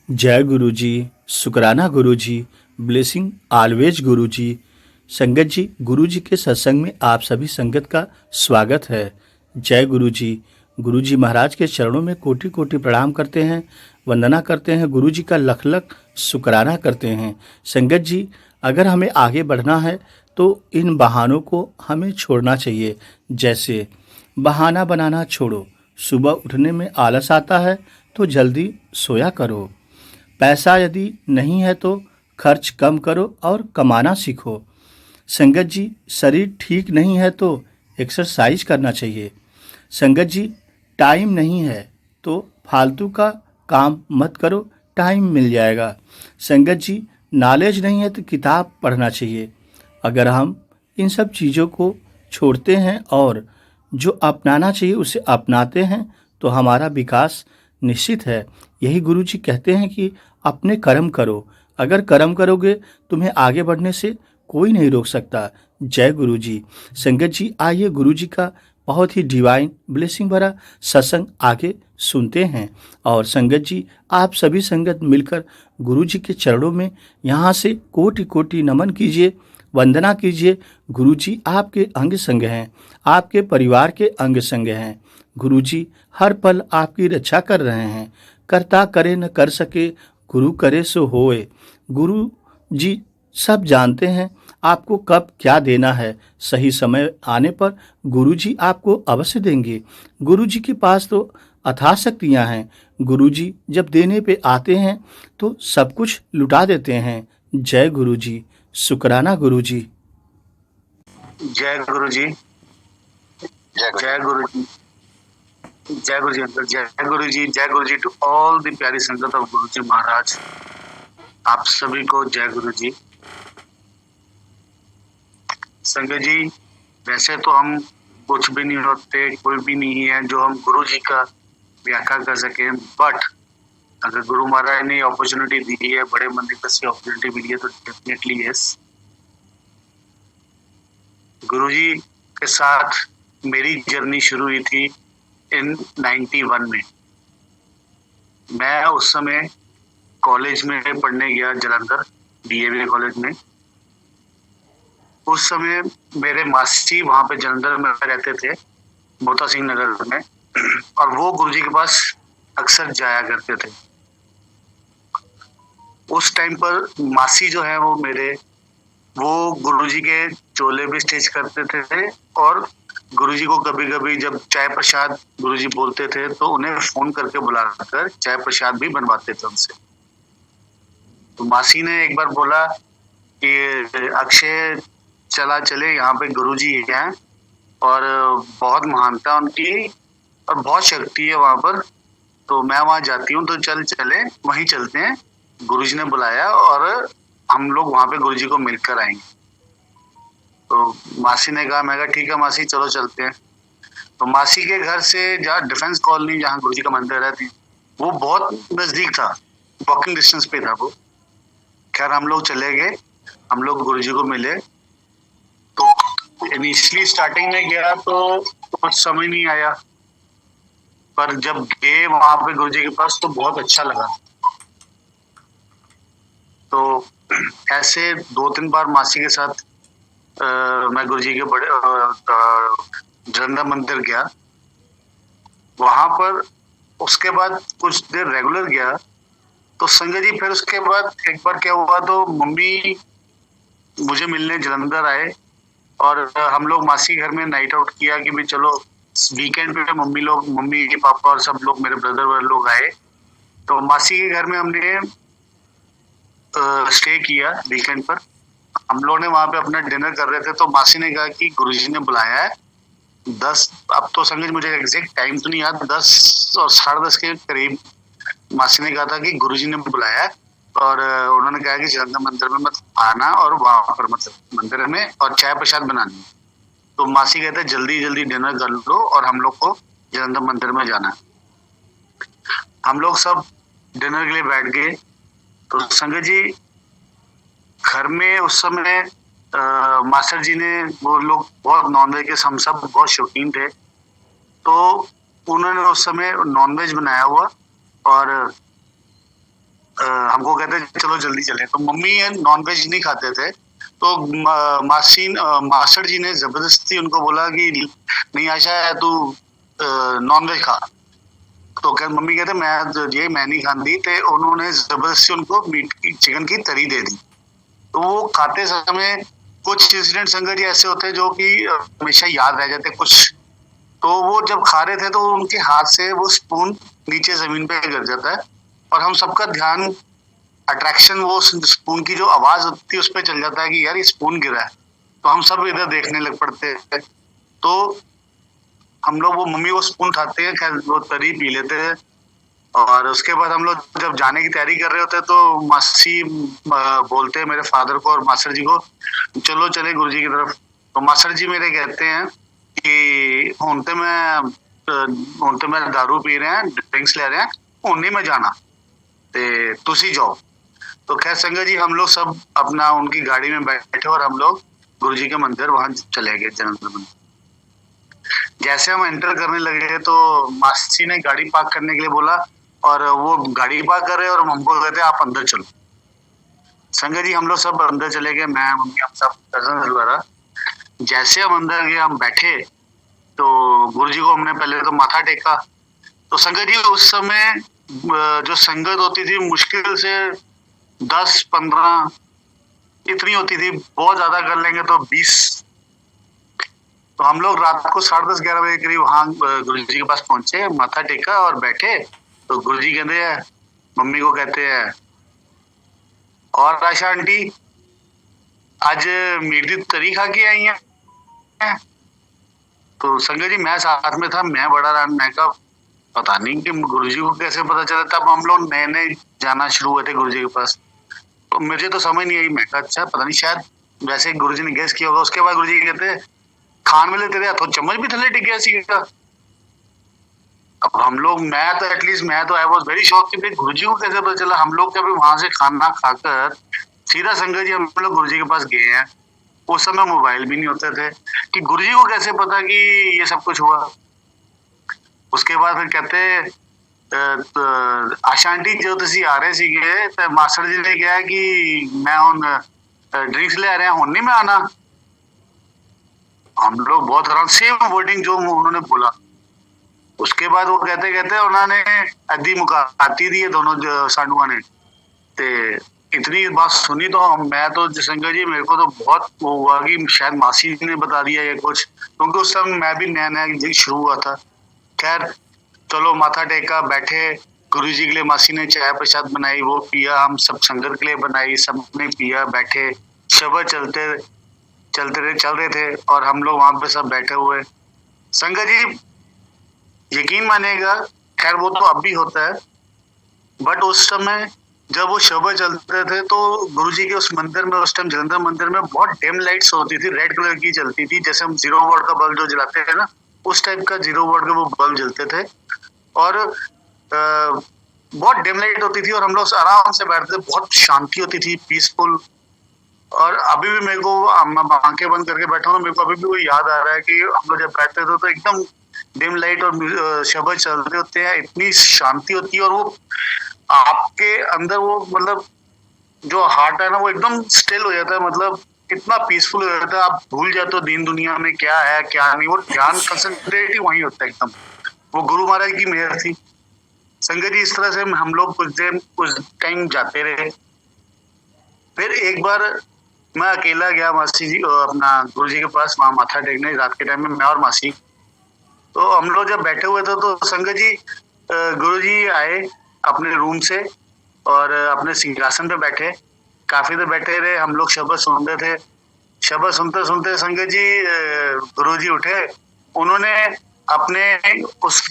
जय गुरु जी, शुक्राना गुरु जी, blessing always गुरु जी। संगत जी, गुरु जी के सत्संग में आप सभी संगत का स्वागत है। जय गुरु जी। गुरु जी महाराज के चरणों में कोटि कोटि प्रणाम करते हैं, वंदना करते हैं, गुरु जी का लख लख शुक्राना करते हैं। संगत जी, अगर हमें आगे बढ़ना है तो इन बहानों को हमें छोड़ना चाहिए। जैसे बहाना बनाना छोड़ो, सुबह उठने में आलस आता है तो जल्दी सोया करो। पैसा यदि नहीं है तो खर्च कम करो और कमाना सीखो। संगत जी, शरीर ठीक नहीं है तो एक्सरसाइज करना चाहिए। संगत जी, टाइम नहीं है तो फालतू का काम मत करो, टाइम मिल जाएगा। संगत जी, नॉलेज नहीं है तो किताब पढ़ना चाहिए। अगर हम इन सब चीज़ों को छोड़ते हैं और जो अपनाना चाहिए उसे अपनाते हैं तो हमारा विकास निश्चित है। यही गुरु जी कहते हैं कि अपने कर्म करो। अगर कर्म करोगे तुम्हें आगे बढ़ने से कोई नहीं रोक सकता। जय गुरु जी। संगत जी, आइए गुरु जी का बहुत ही डिवाइन ब्लेसिंग भरा सत्संग आगे सुनते हैं। और संगत जी, आप सभी संगत मिलकर गुरु जी के चरणों में यहाँ से कोटि कोटि नमन कीजिए, वंदना कीजिए। गुरु जी आपके अंग संग हैं, आपके परिवार के अंग संग हैं। गुरु जी हर पल आपकी रक्षा कर रहे हैं। करता करे न कर सके, गुरु करे सो होए। गुरु जी सब जानते हैं आपको कब क्या देना है। सही समय आने पर गुरु जी आपको अवश्य देंगे। गुरु जी के पास तो अथाह शक्तियाँ हैं। गुरु जी जब देने पे आते हैं तो सब कुछ लुटा देते हैं। जय गुरु जी, शुक्राना गुरु जी। जय गुरु जी। जय गुरु जी। जय गुरु जी अंकल। जय गुरु जी। जय गुरु जी टू ऑल द प्यारी संगत ऑफ गुरु जी महाराज। आप सभी को जय गुरु जी। संगत जी, वैसे तो हम कुछ भी नहीं होते, कोई भी नहीं है जो हम गुरु जी का व्याख्या कर सके, बट अगर गुरु महाराज ने अपॉर्चुनिटी दी है, बड़े मंदिर से अपॉर्चुनिटी मिली है तो डेफिनेटली यस। गुरु जी के साथ मेरी जर्नी शुरू हुई थी इन 91 में। मैं उस समय कॉलेज में पढ़ने गया जलंधर, डीएवी कॉलेज में। उस समय मेरे मासी वहां पे जलंधर में रहते थे, मोता सिंह नगर में, और वो गुरुजी के पास अक्सर जाया करते थे। उस टाइम पर मासी जो है वो गुरुजी के चोले भी स्टिच करते थे, और गुरुजी को कभी कभी जब चाय प्रसाद गुरुजी बोलते थे तो उन्हें फोन करके बुलाकर चाय प्रसाद भी बनवाते थे उनसे। तो मासी ने एक बार बोला कि अक्षय चले, यहाँ पे गुरुजी हैं और बहुत महानता उनकी और बहुत शक्ति है वहां पर, तो मैं वहां जाती हूँ, तो चले वहीं चलते हैं। गुरुजी ने बुलाया और हम लोग वहां पे गुरुजी को मिलकर आएंगे। तो मासी ने कहा, मैं कहा ठीक है मासी, चलो चलते हैं। तो मासी के घर से जहाँ डिफेंस कॉलोनी, जहाँ गुरुजी का मंदिर है, वो बहुत नजदीक था, वॉकिंग डिस्टेंस पे था वो। खैर हम लोग चले गए, हम लोग गुरुजी को मिले। तो इनिशियली स्टार्टिंग में गया तो कुछ समझ नहीं आया, पर जब गए वहां पे गुरुजी के पास तो बहुत अच्छा लगा। तो ऐसे 2-3 बार मासी के साथ मैं गुरुजी के बड़े जलंधर मंदिर गया। वहां पर उसके बाद कुछ देर रेगुलर गया। तो संजय जी फिर उसके बाद एक बार क्या हुआ, तो मम्मी मुझे मिलने जलंधर आए और हम लोग मासी घर में नाइट आउट किया कि भाई चलो वीकेंड पे मम्मी के पापा और सब लोग, मेरे ब्रदर वाले लोग आए। तो मासी के घर में हमने स्टे किया वीकेंड पर। हम लोग ने वहां पे अपना डिनर कर रहे थे, तो मासी ने कहा कि गुरुजी ने बुलाया है 10, अब तो समझ मुझे एग्जैक्ट टाइम तो नहीं याद, 10 और 10:30 के करीब मासी ने कहा था कि गुरुजी ने बुलाया है और उन्होंने कहा कि जलंधर मंदिर में मत आना और वहां पर मतलब मंदिर में और चाय प्रसाद बनानी है। तो मासी कहते जल्दी जल्दी डिनर कर लो और हम लोग को जलंधर मंदिर में जाना है। हम लोग सब डिनर के लिए बैठ गए। तो संगत जी, घर में उस समय मास्टर जी ने, वो लोग बहुत नॉनवेज के, हम सब बहुत शौकीन थे, तो उन्होंने उस समय नॉनवेज बनाया हुआ और हमको कहते चलो जल्दी चले। तो मम्मी नॉन वेज नहीं खाते थे, तो मास्टर जी ने जबरदस्ती उनको बोला कि नहीं आशा है तू नॉन वेज खा। तो क्या मम्मी कहते मैं नहीं खाती, तो उन्होंने जबरदस्ती उनको मीट की चिकन की तरी दे दी। तो वो खाते समय कुछ इंसिडेंट संगत जी ऐसे होते हैं जो कि हमेशा याद रह जाते कुछ। तो वो जब खा रहे थे तो उनके हाथ से वो स्पून नीचे जमीन पे गिर जाता है और हम सबका ध्यान अट्रैक्शन वो स्पून की जो आवाज होती है उस पर चल जाता है कि यार ये स्पून गिरा है। तो हम सब इधर देखने लग पड़ते हैं। तो हम लोग वो मम्मी वो स्पून खाते हैं, खैर वो तरी पी लेते हैं। और उसके बाद हम लोग जब जाने की तैयारी कर रहे होते हैं तो मासी बोलते हैं मेरे फादर को और मास्टर जी को, चलो चले गुरु जी की तरफ। तो मास्टर जी मेरे कहते हैं कि ਹੁਣ ਤੇ मैं दारू पी रहे हैं, ड्रिंक्स ले रहे हैं, ਹੁਣ नहीं मैं जाना, ते तुसी जाओ। तो खैर संगत जी हम लोग सब अपना उनकी गाड़ी में बैठे और हम लोग गुरु जी के मंदिर वहां चले गए, जलंधर मंदिर। जैसे हम एंटर करने लगे तो मासी ने गाड़ी पार्क करने के लिए बोला और वो गाड़ी पार्क कर रहे और हमको कहते आप अंदर चलो। संगत जी हम लोग सब अंदर चले गए, मैं मम्मी हम सब कजन वगैरह। जैसे हम अंदर गए हम बैठे तो गुरु जी को हमने पहले तो माथा टेका। तो संगत जी उस समय जो संगत होती थी मुश्किल से 10-15 इतनी होती थी, बहुत ज्यादा कर लेंगे तो 20। तो हम लोग रात को 10:30-11 बजे करीब वहां गुरु जी के पास पहुंचे, माथा टेका और बैठे। तो गुरु जी कहते हैं मम्मी को कहते हैं और आशा आंटी आज मीट दी तरी खा के आई है। तो संगत जी मैं साथ में था, मैं बड़ा रहा, मैं कहा पता नहीं कि गुरु जी को कैसे पता चला। तब हम लोग नए नए जाना शुरू हुए थे गुरु जी के पास, तो मुझे तो समझ नहीं आई। मैं कहा अच्छा पता नहीं, शायद वैसे गुरु जी ने गेस किया होगा। उसके बाद गुरु जी कहते खान वेले तेरे हाथों चम्मच भी थले टिक गया सीगा। अब हम लोग मैं तो आई वॉज वेरी शॉक कि भाई गुरु जी को कैसे पता चला। हम लोग कभी वहां से खाना खाकर सीधा संगत जी हम लोग गुरु जी के पास गए हैं। उस समय मोबाइल भी नहीं होते थे कि गुरु जी को कैसे पता कि ये सब कुछ हुआ। उसके बाद फिर कहते आशा आंटी जो तुसी आ रहे सीगे तो मास्टर जी ने कहा कि मैं हुन ड्रिंक्स ले आ रहे हैं, हुन नहीं मैं आना। हम लोग बहुत हैरान, सेम वर्डिंग जो उन्होंने बोला। उसके बाद वो कहते कहते उन्होंने अद्धी मुकाती दी है दोनों साडुआ ने। ते इतनी बात सुनी तो मैं तो संगत जी मेरे को तो बहुत वो हुआ कि शायद मासी ने बता दिया या कुछ, क्योंकि उस समय मैं भी नया नया शुरू हुआ था। खैर चलो माथा टेका, बैठे। गुरु जी के लिए मासी ने चाय प्रसाद बनाई, वो पिया। हम सब संगत के लिए बनाई, सबने पिया, बैठे। शब्द चल रहे थे और हम लोग वहां पे सब बैठे हुए। संगत जी यकीन मानेगा, खैर वो तो अब भी होता है, बट उस समय जब वो शब्द चलते थे तो गुरु जी के उस मंदिर में, उस टाइम जलंधर मंदिर में बहुत डिम लाइट्स होती थी, रेड कलर की चलती थी, जैसे हम 0 वॉट का बल्ब जो जलाते हैं ना, उस टाइप का 0 वॉट के वो बल्ब जलते थे। और बहुत डिम लाइट होती थी और हम लोग आराम से बैठते थे, बहुत शांति होती थी, पीसफुल। और अभी भी मेरे को आंखें बंद करके बैठा हूँ, मेरे को अभी भी वो याद आ रहा है कि हम लोग जब बैठते थे तो एकदम डिम लाइट और शब्द चल रहे होते हैं, इतनी शांति होती है और वो आपके अंदर वो मतलब जो हार्ट है ना वो एकदम स्टिल हो जाता है, मतलब इतना पीसफुल हो जाता है, आप भूल जाते हो दीन दुनिया में क्या है क्या नहीं, वो ध्यान कंसंट्रेट ही वहीं होता है एकदम। वो गुरु महाराज की मेहर थी। संगत जी इस तरह से हम लोग कुछ टाइम जाते रहे। फिर एक बार मैं अकेला गया मासी जी अपना गुरु जी के पास, वहां माथा टेकने रात के टाइम में, मैं और मासी। तो हम लोग जब बैठे हुए थे तो संगत जी गुरु जी आए अपने रूम से और अपने सिंहासन पे बैठे, काफी देर बैठे रहे। हम लोग शब्द सुन रहे थे। शब्द सुनते सुनते संगत जी गुरु जी उठे। उन्होंने अपने उस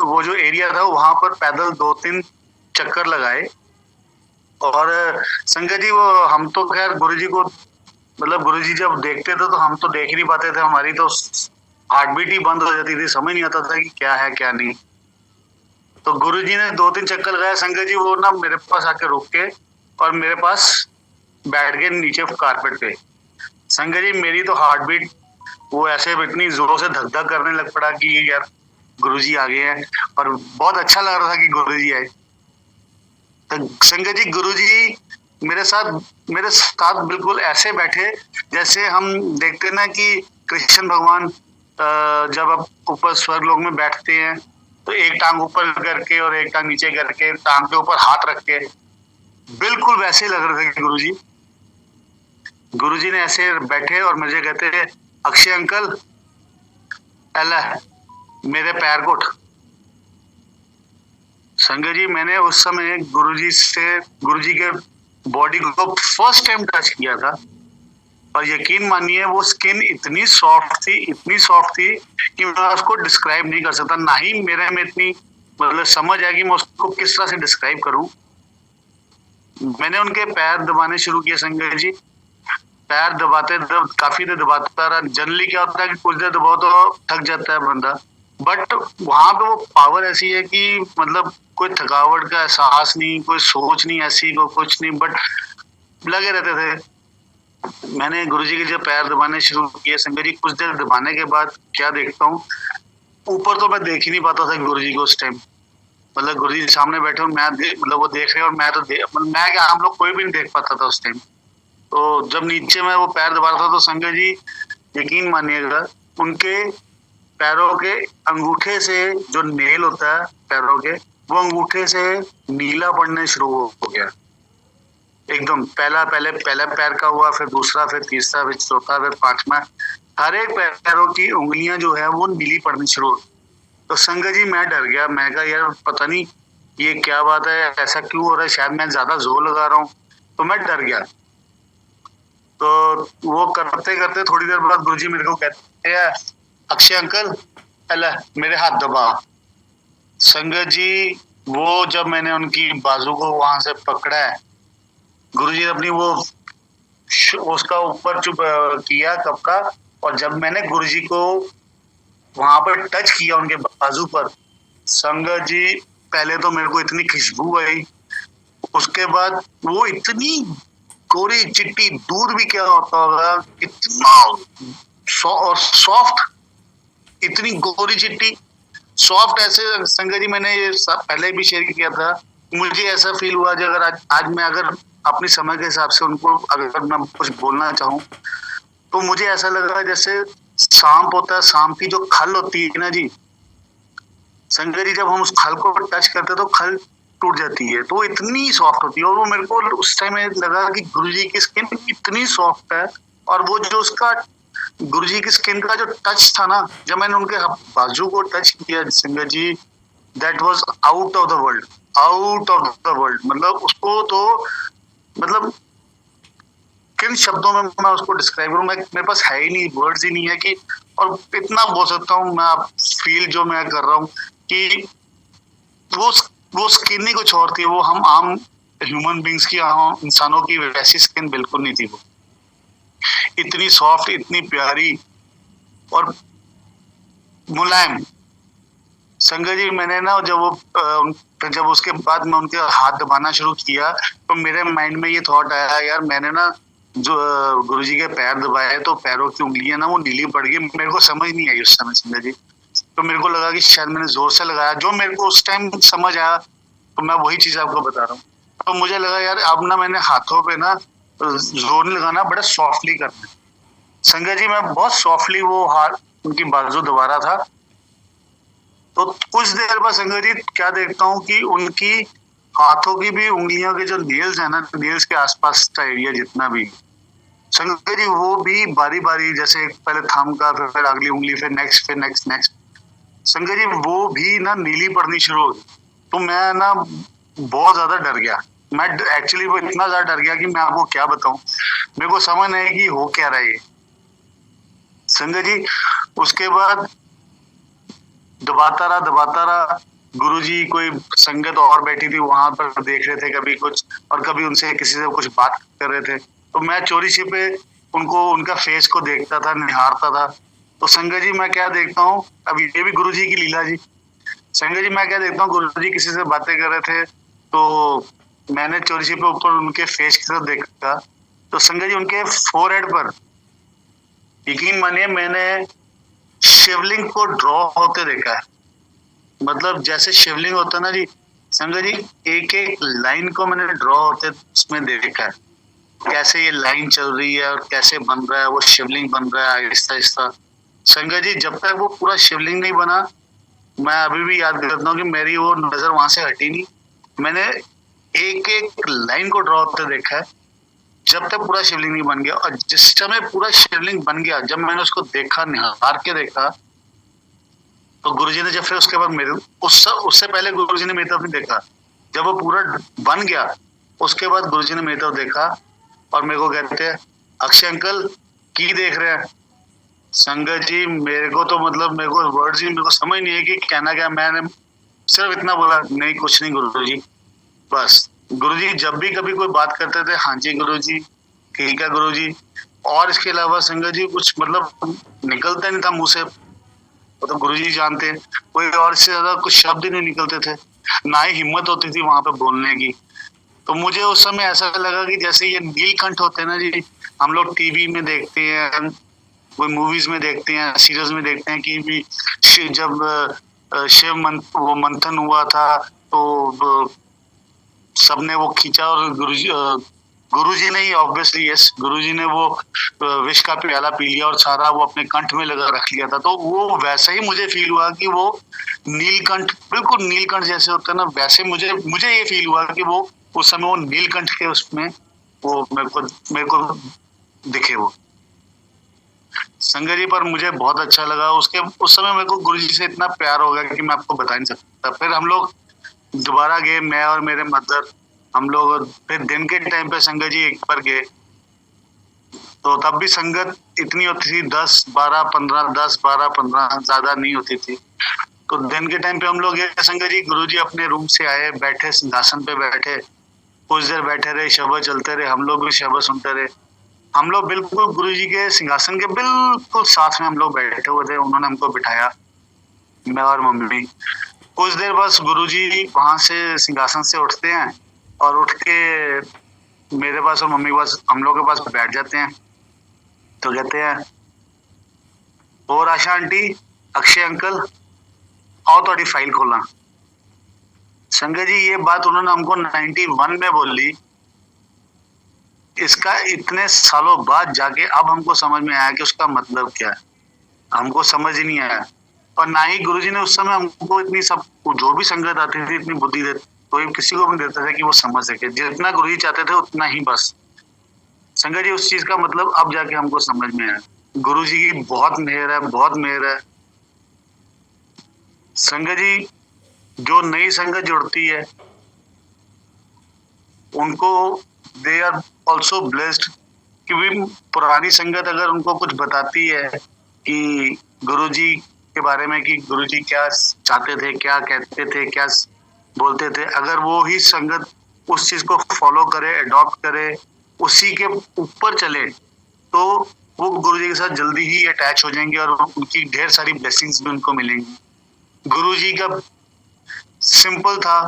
वो जो एरिया था वहां पर पैदल 2-3 चक्कर लगाए। और संगत जी वो हम तो खैर गुरु जी को मतलब गुरु जी जब देखते थे तो हम तो देख नहीं पाते थे, हमारी तो हार्ट बीट ही बंद हो जाती थी, समझ नहीं आता था कि क्या है क्या नहीं। तो गुरु जी ने 2-3 चक्कर लगाया। संगत जी वो ना मेरे पास आके रुक के और मेरे पास बैठ गए नीचे कारपेट पे। संगत जी मेरी तो हार्ट बीट वो ऐसे इतनी जोरों से धक धक करने लग पड़ा कि यार गुरु जी आ गए हैं, और बहुत अच्छा लग रहा था कि गुरु जी आए। संगत जी, गुरुजी मेरे साथ बिल्कुल ऐसे बैठे जैसे हम देखते हैं ना कि कृष्ण भगवान जब अब ऊपर स्वर्गलोक में बैठते हैं तो एक टांग ऊपर करके और एक टांग नीचे करके टांग के ऊपर हाथ रख के, बिल्कुल वैसे ही लग रहे थे गुरुजी। गुरुजी ने ऐसे बैठे और मुझे कहते थे, अक्षय अंकल, एला मेरे पैर को उठ। संगत जी, मैंने उस समय गुरुजी के बॉडी को फर्स्ट टाइम टच किया था और यकीन मानिए वो स्किन इतनी सॉफ्ट थी कि मैं उसको डिस्क्राइब नहीं कर सकता। ना ही मेरे में इतनी मतलब समझ है कि मैं उसको किस तरह से डिस्क्राइब करूं। मैंने उनके पैर दबाने शुरू किए संगत जी। पैर दबाते काफी देर दबाता रहा। जनरली क्या होता है कि कुछ देर दबाओ तो थक जाता है बंदा, बट वहां पे वो पावर ऐसी है कि मतलब कोई थकावट का एहसास नहीं, कोई सोच नहीं ऐसी, कोई कुछ नहीं, बट लगे रहते थे। मैंने गुरुजी के जब पैर दबाने शुरू किए संगत जी, कुछ देर दबाने के बाद क्या देखता हूँ, ऊपर तो मैं देख ही नहीं पाता था गुरुजी को उस टाइम। मतलब गुरुजी सामने बैठे और मतलब वो देख रहे हैं और मैं क्या, हम लोग कोई भी नहीं देख पाता था उस टाइम। तो जब नीचे मैं वो पैर दबा रहा था तो संगत जी यकीन मानिएगा, उनके पैरों के अंगूठे से जो नेल होता है पैरों के, वो अंगूठे से नीला पड़ने शुरू हो गया एकदम। पहला पैर का हुआ, फिर दूसरा, फिर तीसरा, फिर चौथा, फिर पांचवा। हर एक पैरों की उंगलियां जो है वो नीली पड़नी शुरू हो गई। तो संगत जी मैं डर गया। मैं कहा यार पता नहीं ये क्या बात है, ऐसा क्यों हो रहा है, शायद मैं ज्यादा जोर लगा रहा हूँ। तो मैं डर गया। तो वो करते करते थोड़ी देर बाद गुरुजी मेरे को कहते हैं, अक्षय अंकल, अल्लाह मेरे हाथ दबा। संगत जी, वो जब मैंने उनकी बाजू को वहां से पकड़ा है, गुरुजी ने अपनी वो उसका ऊपर चुप किया कप का, और जब मैंने गुरुजी को वहां पर टच किया उनके बाजू पर, संगत जी पहले तो मेरे को इतनी खुशबू आई, उसके बाद वो इतनी गोरी चिट्टी, दूध भी क्या होता होगा, इतना सॉफ्ट, इतनी गोरी चिट्टी सॉफ्ट ऐसे। संगत जी मैंने ये पहले भी शेयर किया था, मुझे ऐसा फील हुआ कि अगर आज मैं अगर अपनी समय के हिसाब से उनको अगर मैं कुछ बोलना चाहूँ तो मुझे ऐसा लगा जैसे सांप होता है, सांप की जो खल होती है ना जी संगत जी, जब हम उस खल को टच करते तो खल टूट जाती है, तो वो इतनी सॉफ्ट होती है। और वो मेरे को उस टाइम लगा कि गुरुजी की स्किन इतनी सॉफ्ट है, और वो जो उसका गुरुजी की स्किन का जो टच था ना, जब मैंने उनके बाजू को टच किया संगत जी, that was out of the world, out of the world. मतलब उसको तो मतलब किन शब्दों में मैं उसको डिस्क्राइब करूं, मैं मेरे पास है ही नहीं, वर्ड्स ही नहीं है कि, और इतना बोल सकता हूँ मैं, फील जो मैं कर रहा हूँ कि वो स्किन ही कुछ और थी। वो हम आम ह्यूमन बींग्स की, इंसानों की वैसी स्किन बिल्कुल नहीं थी। वो इतनी सॉफ्ट, इतनी प्यारी और मुलायम। संगत जी मैंने ना जब उसके बाद मैं उनके हाथ दबाना शुरू किया तो मेरे माइंड में ये थॉट आया, यार मैंने ना जो गुरुजी के पैर दबाए तो पैरों की उंगलियां ना वो नीली पड़ गई। मेरे को समझ नहीं आई उस समय संगत जी, तो मेरे को लगा कि शायद मैंने जोर से लगाया, जो मेरे को उस टाइम समझ आया, तो मैं वही चीज आपको बता रहा हूँ। तो मुझे लगा यार अब ना मैंने हाथों पे ना जोर नहीं लगाना, बड़ा सॉफ्टली करना। संगत जी मैं बहुत सॉफ्टली वो हाथ उनकी बाजू दबा रहा था। तो कुछ देर बाद संगत जी क्या देखता हूँ कि उनकी हाथों की भी उंगलियों के जो नेल्स है ना, नेल्स के आसपास का एरिया जितना भी, संगत जी वो भी बारी बारी, जैसे पहले थंब का, फिर अगली उंगली, फिर नेक्स्ट, फिर नेक्स्ट नेक्स्ट, संगत जी वो भी ना नीली पड़नी शुरू हो गई। तो मैं ना बहुत ज्यादा डर गया। मैं एक्चुअली वो इतना ज्यादा डर गया कि मैं आपको क्या बताऊं, मेरे को समझ नहीं कि हो क्या रहा है। संगत जी उसके बाद दबाता रहा। गुरुजी कोई संगत और बैठी थी वहां पर, देख रहे थे कभी कुछ, और कभी उनसे किसी से कुछ बात कर रहे थे। तो मैं चोरी छिपे उनको, उनका फेस को देखता था, निहारता था। तो संगत जी मैं क्या देखता हूँ, अब ये भी गुरुजी की लीला जी। संगत जी मैं क्या देखता हूँ, गुरुजी किसी से बातें कर रहे थे, तो मैंने चोरी छिपे ऊपर उनके फेस की तरफ देखा। तो संगत जी उनके फोरहेड पर, यकीन मानिए, मैंने शिवलिंग को ड्रॉ होते देखा है। मतलब जैसे शिवलिंग होता है ना जी, संजय जी, एक एक लाइन को मैंने ड्रॉ होते उसमें देखा है, कैसे ये लाइन चल रही है और कैसे बन रहा है, वो शिवलिंग बन रहा है आहिस्ता आहिस्ता। संजय जी, जब तक वो पूरा शिवलिंग नहीं बना, मैं अभी भी याद करता हूँ कि मेरी वो नजर वहां से हटी नहीं। मैंने एक एक लाइन को ड्रॉ होते देखा है, जब तक पूरा शिवलिंग नहीं बन गया। और जिस समय पूरा शिवलिंग बन गया, जब मैंने उसको देखा, निहार के देखा, तो गुरुजी ने जब फिर उसके बाद मेरे उससे पहले गुरुजी ने मेरी तरफ नहीं देखा। जब वो पूरा बन गया, उसके बाद गुरुजी ने मेरी तरफ देखा और मेरे को कहते हैं, अक्षय अंकल की देख रहे हैं। संगत जी, मेरे को तो मतलब मेरे को वर्ड्स ही मेरे को समझ नहीं है कि कहना क्या। मैंने सिर्फ इतना बोला, नहीं कुछ नहीं गुरुजी, बस। गुरुजी जब भी कभी कोई बात करते थे, हाँ जी गुरुजी, ठीक है गुरुजी, और इसके अलावा संगत जी कुछ मतलब निकलता नहीं था मुंह से। वो तो गुरुजी जानते हैं, कोई और से ज्यादा कुछ शब्द ही नहीं निकलते थे, ना ही हिम्मत होती थी वहां पे बोलने की। तो मुझे उस समय ऐसा लगा कि जैसे ये नीलकंठ होते हैं ना जी, हम लोग टीवी में देखते हैं, कोई मूवीज में देखते हैं, सीरियल्स में देखते हैं कि भी जब वो मंथन हुआ था, तो सबने वो खींचा और गुरुजी ने ही ऑब्वियसली, यस, गुरुजी ने वो विष का प्याला पी लिया और सारा वो अपने कंठ में लगा रख लिया था। तो वो वैसा ही मुझे फील हुआ कि वो नीलकंठ, बिल्कुल नीलकंठ जैसे होता है ना, वैसे मुझे ये फील हुआ कि वो उस समय वो नीलकंठ के उसमें वो मेरे को दिखे वो। संजय जी, पर मुझे बहुत अच्छा लगा उसके उस समय, मेरे को गुरुजी से इतना प्यार हो गया कि मैं आपको बता नहीं सकता। फिर हम लोग दोबारा गए, मैं और मेरे मदर, हम लोग फिर दिन के टाइम पे संगत जी एक बार गए, तो तब भी संगत इतनी होती थी 10 12 15, ज्यादा नहीं होती थी। तो दिन के टाइम पे हम लोग गए संगत जी, गुरुजी अपने रूम से आए, बैठे सिंहासन पे बैठे, कुछ देर बैठे रहे, शब्द चलते रहे, हम लोग भी शब्द सुनते रहे। हम लोग बिल्कुल गुरुजी के सिंहासन के बिल्कुल साथ में हम लोग बैठे हुए थे, उन्होंने हमको बिठाया, मैं और मम्मी। कुछ देर बस गुरुजी वहां से सिंहासन से उठते हैं और उठ के मेरे पास और मम्मी के पास, हम लोग के पास बैठ जाते हैं। तो कहते हैं, और आशा आंटी, अक्षय अंकल, आओ थोड़ी फाइल खोलना। संजय जी, ये बात उन्होंने हमको 91 में बोली, इसका इतने सालों बाद जाके अब हमको समझ में आया कि उसका मतलब क्या है। हमको समझ ही नहीं आया, और ना ही गुरुजी ने उस समय हमको इतनी सब जो भी संगत आती थी इतनी बुद्धि दे, कोई किसी को भी देता था कि वो समझ सके। जितना गुरुजी चाहते थे उतना ही बस। संगत जी, उस चीज का मतलब अब जाके हमको समझ में आया। गुरुजी की बहुत मेहर है, बहुत मेहर है। संगत जी, जो नई संगत जुड़ती है उनको दे आर ऑल्सो ब्लेस्ड, क्योंकि पुरानी संगत अगर उनको कुछ बताती है कि गुरुजी के बारे में, कि गुरुजी क्या चाहते थे, क्या कहते थे, क्या बोलते थे, अगर वो ही संगत उस चीज को फॉलो करे, अडॉप्ट करे, उसी के ऊपर चले, तो वो गुरुजी के साथ जल्दी ही अटैच हो जाएंगे और उनकी ढेर सारी ब्लेसिंग्स भी उनको मिलेंगी। गुरुजी का सिंपल था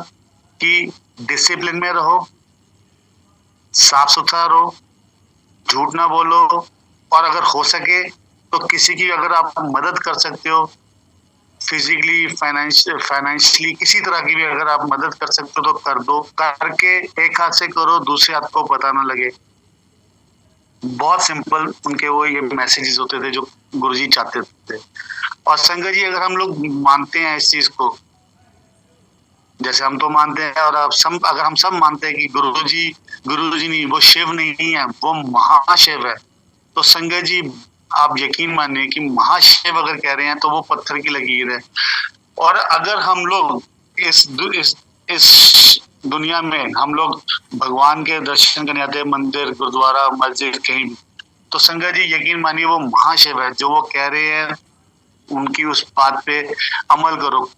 कि डिसिप्लिन में रहो, साफ सुथरा रहो, झूठ ना बोलो, और अगर हो सके तो किसी की अगर आप मदद कर सकते हो, फिजिकली, फाइनेंशियली, किसी तरह की भी अगर आप मदद कर सकते हो तो कर दो। करके एक हाथ से करो, दूसरे हाथ को पता ना लगे। बहुत सिंपल उनके वो ये मैसेजेस होते थे जो गुरुजी चाहते थे। और संगत जी, अगर हम लोग मानते हैं इस चीज को, जैसे हम तो मानते हैं, और आप सब, अगर हम सब मानते हैं कि गुरुजी नहीं, वो शिव नहीं है, वो महाशिव है, तो संगत जी आप यकीन मानिए कि महाशिव अगर कह रहे हैं तो वो पत्थर की लकीर है। और अगर हम लोग इस दुनिया में हम लोग भगवान के दर्शन करने आते हैं, मंदिर, गुरुद्वारा, मस्जिद, कहीं भी, तो संगत जी यकीन मानिए वो महाशिव है। जो वो कह रहे हैं उनकी उस बात पे अमल करो,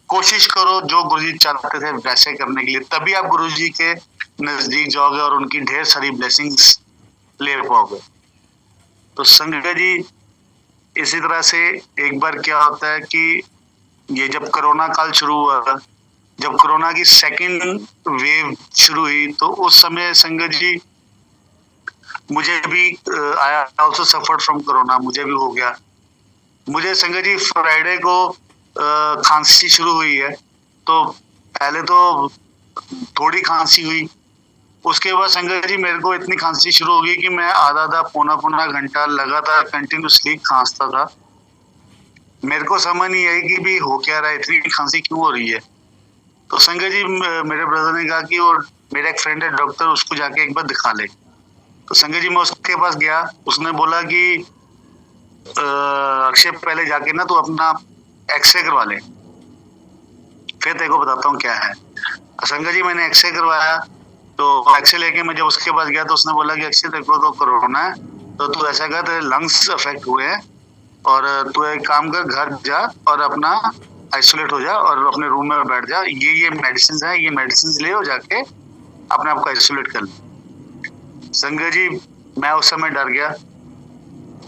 कोशिश करो जो गुरुजी चाहते थे वैसे करने के लिए, तभी आप गुरुजी के नजदीक जाओगे और उनकी ढेर सारी ब्लेसिंग्स ले पाओगे। तो संगत जी, इसी तरह से एक बार क्या होता है कि ये जब कोरोना काल शुरू हुआ, जब कोरोना की सेकंड वेव शुरू हुई, तो उस समय संगत जी मुझे भी आया, ऑल्सो सफर्ड फ्रॉम कोरोना, मुझे भी हो गया। मुझे संगत जी फ्राइडे को खांसी शुरू हुई है, तो पहले तो थोड़ी खांसी हुई। उसके बाद संगत जी मेरे को इतनी खांसी शुरू हो गई कि मैं आधा-आधा, पौना-पौना घंटा लगातार कंटिन्यूअसली खांसता था। मेरे को समझ नहीं आई कि भी हो क्या रहा है, इतनी खांसी क्यों हो रही है? तो संगत जी मेरे ब्रदर ने कहा कि वो मेरा एक फ्रेंड है डॉक्टर, उसको जाके एक बार दिखा ले। तो संगत जी मैं उसके पास गया, उसने बोला कि अक्षय पहले जाके ना तू अपना एक्स-रे करवा ले, फिर तेरे को बताता हूँ क्या है। संगत जी मैंने एक्स-रे करवाया, तो एक्स-रे लेके मैं जब उसके पास गया तो उसने बोला कि अक्षय तेरे को तो कोरोना है, तो तू ऐसा कर, तेरे लंग्स अफेक्ट हुए हैं और तू एक काम कर, घर जा और अपना आइसोलेट हो जा और अपने रूम में बैठ जा। ये मेडिसिन है, ये मेडिसिन ले और जाके अपने आप को आइसोलेट कर ले। संगत जी मैं उस समय डर गया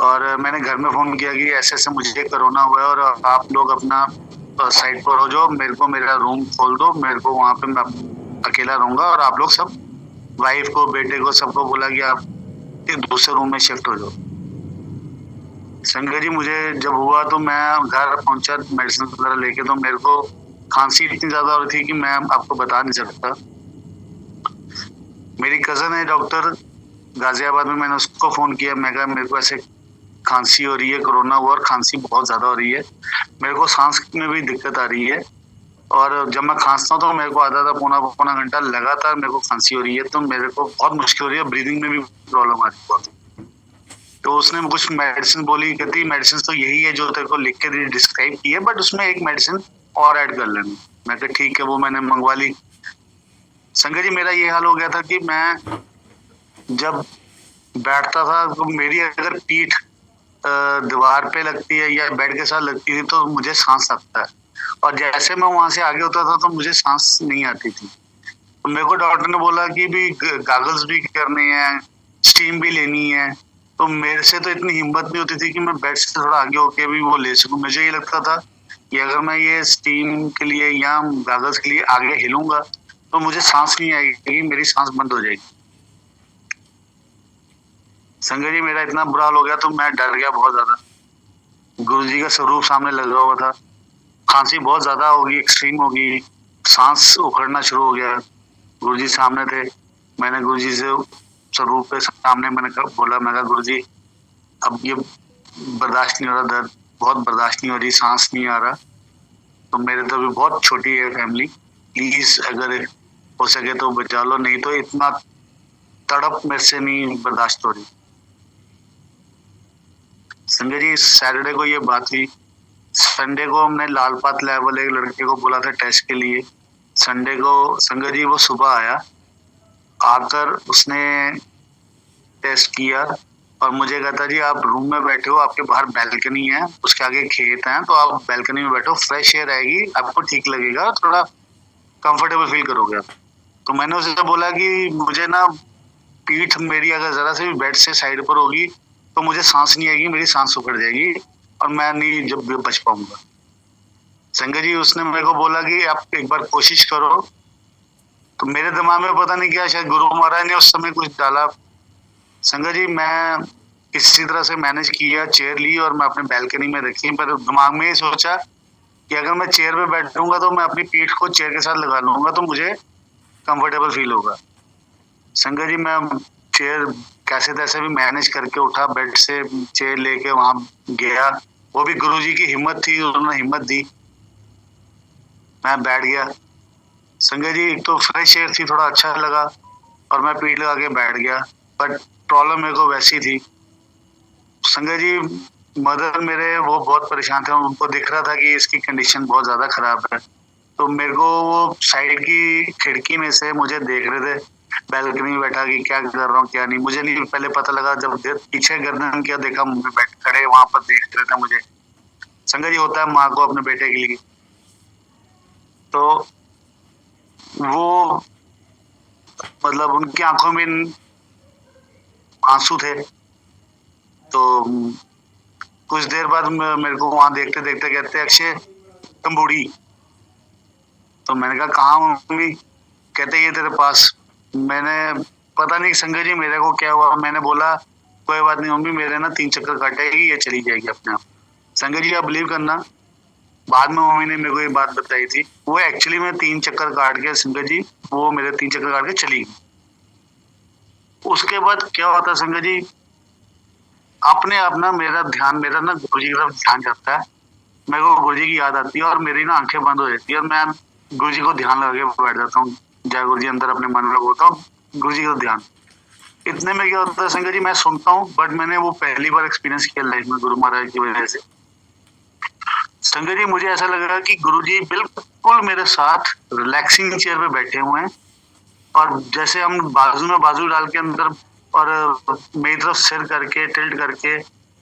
और मैंने घर में फोन किया कि ऐसे-ऐसे मुझे कोरोना हुआ है और आप लोग अपना साइड पर हो जाओ, मेरे को मेरा रूम खोल दो, मेरे को वहाँ पे मैं अकेला रहूँगा और आप लोग सब वाइफ को, बेटे को, सबको बोला कि आप एक दूसरे रूम में शिफ्ट हो जाओ। संगत जी मुझे जब हुआ तो मैं घर पहुँचा मेडिसिन वगैरह लेके, तो मेरे को खांसी इतनी ज़्यादा हो रही थी कि मैं आपको बता नहीं सकता। मेरी कज़न है डॉक्टर गाज़ियाबाद में, मैंने उसको फ़ोन किया, मैं कहा मेरे को ऐसे खांसी हो रही है, कोरोना हुआ और खांसी बहुत ज़्यादा हो रही है। मेरे को साँस में भी दिक्कत आ रही है और जब मैं खाँसता हूँ तो मेरे को आधा-आधा, पौना-पौना घंटा लगातार मेरे को खांसी हो रही है, तो मेरे को बहुत मुश्किल हो रही है, ब्रीदिंग में भी प्रॉब्लम आ रही है बहुत। तो उसने कुछ मेडिसिन बोली, कहती मेडिसिन तो यही है जो तेरे को लिख के डिस्क्राइब की है, बट उसमें एक मेडिसिन और ऐड कर लेना। मैं कहा ठीक है, वो मैंने मंगवा ली। संगत जी मेरा ये हाल हो गया था कि मैं जब बैठता था तो मेरी अगर पीठ दीवार पे लगती है या बेड के साथ लगती थी तो मुझे सांस आता है, और जैसे मैं वहां से आगे होता था तो मुझे सांस नहीं आती थी। तो मेरे को डॉक्टर ने बोला कि भी गागल्स भी करने हैं, स्टीम भी लेनी है। तो मेरे से तो इतनी हिम्मत नहीं होती थी कि मैं बेड से थोड़ा आगे होके भी वो ले सकूं। मुझे ये लगता था कि अगर मैं ये स्टीम के लिए या गागल्स के लिए आगे हिलूंगा तो मुझे सांस नहीं आएगी, मेरी सांस बंद हो जाएगी। संजय जी मेरा इतना बुरा हाल हो गया तो मैं डर गया बहुत ज्यादा। गुरुजी का स्वरूप सामने लगा हुआ था, खांसी बहुत ज्यादा होगी, एक्सट्रीम होगी, सांस उखड़ना शुरू हो गया। गुरुजी सामने थे, मैंने गुरुजी से स्वरूप के सामने बोला, मैं कहा गुरुजी अब ये बर्दाश्त नहीं हो रहा, दर्द बहुत बर्दाश्त नहीं हो रही, सांस नहीं आ रहा। तो मेरे तो अभी बहुत छोटी है फैमिली, प्लीज अगर हो सके तो बचा लो, नहीं तो इतना तड़प मेरे से नहीं बर्दाश्त हो रही। संजय जी सैटरडे को ये बात हुई, संडे को हमने लालपात लेवल एक लड़के को बोला था टेस्ट के लिए। संडे को संजय जी वो सुबह आया, आकर उसने टेस्ट किया और मुझे कहता जी आप रूम में बैठे हो, आपके बाहर बैल्कनी है, उसके आगे खेत है, तो आप बैल्कनी में बैठो, फ्रेश एयर आएगी, आपको ठीक लगेगा, थोड़ा कंफर्टेबल फील करोगे आप। तो मैंने उसे बोला कि मुझे ना पीठ मेरी अगर जरा से भी बेड से साइड पर होगी तो मुझे सांस नहीं आएगी, मेरी सांस उखड़ जाएगी और मैं नहीं जब भी बच पाऊंगा। संजय जी उसने मेरे को बोला कि आप एक बार कोशिश करो। तो मेरे दिमाग में पता नहीं क्या, शायद गुरु महाराज ने उस समय कुछ डाला। संजय जी मैं किसी तरह से मैनेज किया, चेयर ली और मैं अपने बैल्कनी में रखी, पर दिमाग में ये सोचा कि अगर मैं चेयर पे बैठूंगा तो मैं अपनी पीठ को चेयर के साथ लगा लूंगा तो मुझे कंफर्टेबल फील होगा। संजय जी मैं चेयर कैसे तैसे भी मैनेज करके उठा, बेड से चेयर लेके वहां गया, वो भी गुरुजी की हिम्मत थी, उन्होंने हिम्मत दी, मैं बैठ गया। संजय जी एक तो फ्रेश एयर थी, थोड़ा अच्छा लगा और मैं पीठ लगा के बैठ गया, बट प्रॉब्लम मेरे को वैसी थी। संजय जी मदर मेरे वो बहुत परेशान थे, उनको दिख रहा था कि इसकी कंडीशन बहुत ज्यादा खराब है, तो मेरे को वो साइड की खिड़की में से मुझे देख रहे थे, बैल्कनी में बैठा कि क्या कर रहा हूँ क्या नहीं, मुझे नहीं पहले पता लगा, जब पीछे गर्दन किया देखा मुझे बैठ खड़े वहां पर देख रहे थे मुझे। संजय जी होता है माँ को अपने बेटे के लिए, तो वो मतलब उनकी आंखों में आंसू थे। तो कुछ देर बाद मेरे को वहां देखते देखते कहते अक्षय तुम बूढ़ी। तो मैंने कहा कहाँ मम्मी? कहते ये तेरे पास। मैंने पता नहीं संजय जी मेरे को क्या हुआ, मैंने बोला कोई बात नहीं मम्मी, मेरे ना 3 चक्कर काटेगी, ये चली जाएगी अपने आप। संजय जी आप बिलीव करना, बाद में मम्मी ने मेरे को ये बात बताई थी। वो एक्चुअली में 3 चक्कर काट के संगत जी, वो मेरे 3 चक्कर काट के चली गई। उसके बाद क्या होता है संगत जी, अपने आप ना मेरा ना गुरुजी की तरफ ध्यान जाता है। मेरे को गुरुजी की याद आती है और मेरी ना आँखें बंद हो जाती है और मैं गुरुजी को ध्यान लगा के बैठ जाता हूँ। जय गुरुजी अंदर अपने मन में बोलता हूँ, गुरुजी का ध्यान। इतने में क्या होता है संगत जी, मैं सुनता हूँ बट मैंने वो पहली बार एक्सपीरियंस किया लाइफ में गुरु महाराज की वजह से। संगत जी मुझे ऐसा लग रहा है कि गुरुजी बिल्कुल मेरे साथ रिलैक्सिंग चेयर पे बैठे हुए हैं और जैसे हम बाजू में बाजू डाल के अंदर और मेरी तरफ सिर करके टिल्ट करके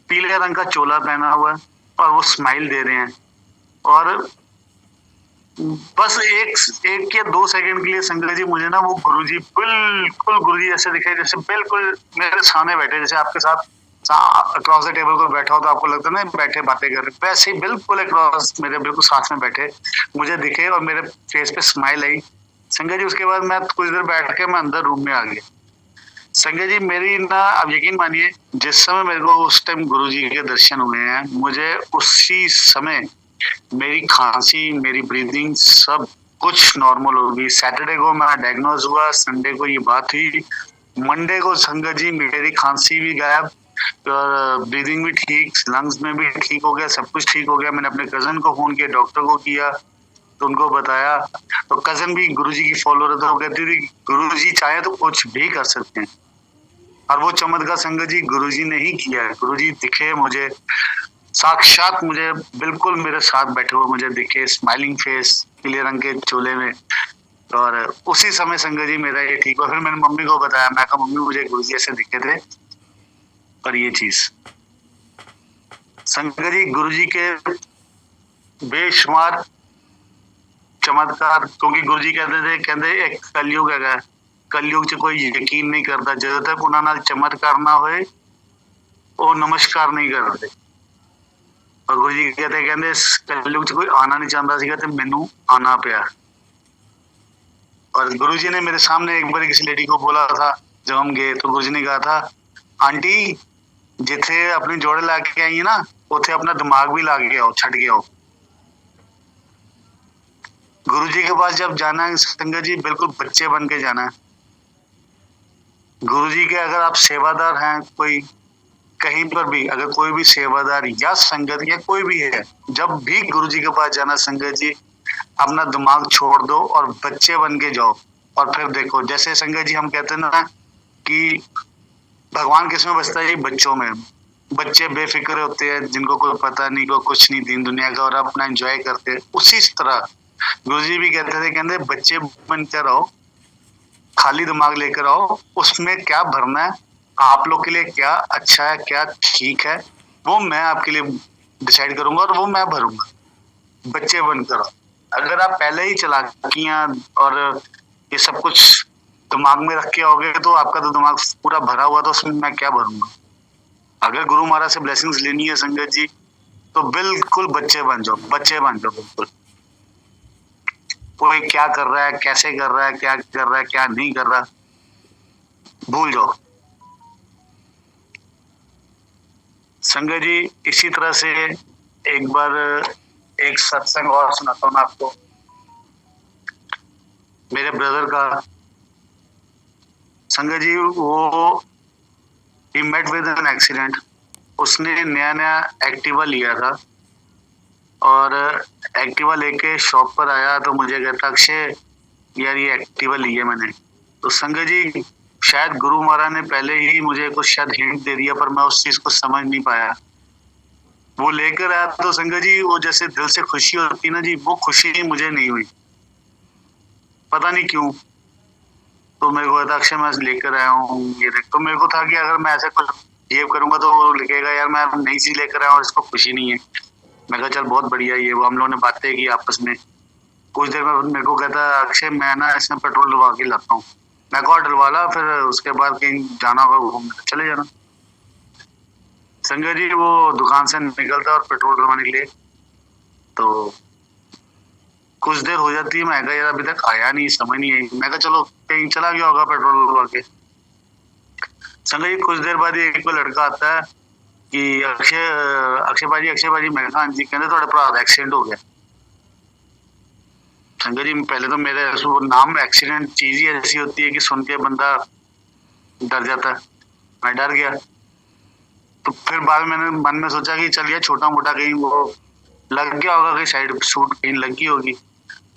पीले रंग का चोला पहना हुआ है और वो स्माइल दे रहे हैं और बस एक या 2 सेकंड के लिए संगत जी मुझे ना वो गुरुजी बिल्कुल गुरुजी ऐसे दिखाई, जैसे बिल्कुल मेरे सामने बैठे, जैसे आपके साथ अक्रॉस द टेबल को बैठा हो तो आपको लगता है ना बैठे बातें कर रहे, वैसे ही बिल्कुल अक्रॉस मेरे बिल्कुल साथ में बैठे मुझे दिखे और मेरे फेस पे स्माइल आई। संगत जी उसके बाद मैं कुछ देर बैठ के मैं अंदर रूम में आ गया। संगत जी मेरी ना, आप यकीन मानिए, जिस समय मेरे को उस टाइम गुरुजी के दर्शन हुए हैं, मुझे उसी समय मेरी खांसी, मेरी ब्रीदिंग सब कुछ नॉर्मल हो गई। सैटरडे को मैं डायग्नोज हुआ, संडे को ये बात हुई, मंडे को संगत जी मेरी खांसी भी गायब और ब्रीदिंग भी ठीक, लंग्स में भी ठीक हो गया, सब कुछ ठीक हो गया। मैंने अपने कजन को फोन किया, डॉक्टर को किया, तो उनको बताया, तो कजन भी गुरुजी की फॉलोअर है, तो वो कहती थी गुरुजी चाहे तो कुछ भी कर सकते हैं। और वो चमत्कार संगत जी गुरुजी ने ही किया है। गुरुजी दिखे मुझे, साक्षात मुझे बिल्कुल मेरे साथ बैठे हुए मुझे दिखे, स्माइलिंग फेस, पीले रंग के चोले में। और उसी समय संगत जी मेरा ये ठीक हुआ। फिर मैंने मम्मी को बताया, मैं कहा मम्मी मुझे गुरुजी ऐसे दिखे थे और ये चीज। संगत जी गुरुजी के बेशुमार चमत्कार, क्योंकि गुरुजी कहते थे, कहते एक कलयुग है, कलयुग च कोई यकीन नहीं करता, जब तक उन्होंने नाल चमत्कार ना होए वो नमस्कार नहीं करते। और गुरु जी कहते कहते इस कलयुग च कोई आना नहीं चाहता सीगा ते मैनू आना पिया। और गुरु जी ने मेरे सामने एक बार किसी लेडी को बोला था, जब हम गए तो गुरु जी ने कहा था, आंटी जिथे अपनी जोड़े ला के आई है ना, उथे अपना दिमाग भी ला के आओ, छड़ के आओ। गुरु जी के पास जब जाना है संगत जी, बिल्कुल बच्चे बन के जाना है। गुरु जी के अगर आप सेवादार हैं, कोई कहीं पर भी अगर कोई भी सेवादार या संगत या कोई भी है, जब भी गुरु जी के पास जाना संगत जी, अपना दिमाग छोड़ दो और बच्चे बन के जाओ। और फिर देखो, जैसे संगत जी हम कहते हैं ना कि भगवान किस में बसता है, ये बच्चों में। बच्चे बेफिक्र होते हैं, जिनको कोई पता नहीं, को कुछ नहीं दीन दुनिया का, और अपना एंजॉय करते हैं। उसी तरह गुरु जी भी कहते थे, कहते बच्चे बनते रहो, खाली दिमाग लेकर आओ, उसमें क्या भरना है, आप लोग के लिए क्या अच्छा है, क्या ठीक है, वो मैं आपके लिए डिसाइड करूंगा और वो मैं भरूंगा। बच्चे बनकर आओ। अगर आप पहले ही चालाकियां और ये सब कुछ दिमाग में रख के आओगे तो आपका तो दिमाग पूरा भरा हुआ, तो उसमें मैं क्या भरूंगा। अगर गुरु महाराज से ब्लेसिंग्स लेनी है संगत जी, तो बिल्कुल बच्चे बन जाओ, बच्चे बन जाओ बिल्कुल। कोई क्या कर रहा है, कैसे कर रहा है, क्या कर रहा है, क्या नहीं कर रहा, भूल जाओ। संगत जी इसी तरह से एक बार एक सत्संग और सुनाता हूँ मैं आपको, मेरे ब्रदर का। संगत जी वो ही मेट विद एन एक्सीडेंट। उसने नया नया एक्टिवा लिया था और एक्टिवा लेके शॉप पर आया तो मुझे कहता, अक्षय यार ये एक्टिवा ली है मैंने। तो संगत जी शायद गुरु महाराज ने पहले ही मुझे कुछ शायद हिंट दे दिया, पर मैं उस चीज को समझ नहीं पाया। वो लेकर आया तो संगत जी वो जैसे दिल से खुशी होती ना जी, वो खुशी मुझे नहीं हुई, पता नहीं क्यों। तो मेरे को था, अक्षय मैं लेकर आया हूँ ये देख। तो मेरे को था कि अगर मैं ऐसा कुछ बिहेव करूंगा तो वो लिखेगा यार मैं नई चीज लेकर आया और इसको खुशी नहीं है। मैं कहा चल बहुत बढ़िया, ये वो हम लोगों ने बातें की आपस में। कुछ देर में मेरे को कहता, अक्षय मैं ना इसमें पेट्रोल डलवा के लाता हूँ। मैं कहा डलवा ला, फिर उसके बाद कहीं जाना होगा घूमने, चले जाना। संजय जी वो दुकान से निकलता और पेट्रोल डलवाने के लिए, तो कुछ देर हो जाती है। मैं कहा यार अभी तक आया नहीं, समझ नहीं आई। मैं कहा चलो कहीं चला गया होगा पेट्रोल डलवा के। संजय जी कुछ देर बाद एक कोई लड़का आता है कि अक्षय भाजी मैं कहा हाँ जी। कहते थोड़े भरा दा एक्सीडेंट हो गया। संगत जी पहले तो मेरे वो नाम एक्सीडेंट चीज ही ऐसी होती है कि सुन के बंदा डर जाता है। मैं डर गया। तो फिर बाद में मैंने मन में सोचा कि चल यार छोटा मोटा कहीं वो लग गया होगा, कहीं साइड शूट कहीं लगी होगी।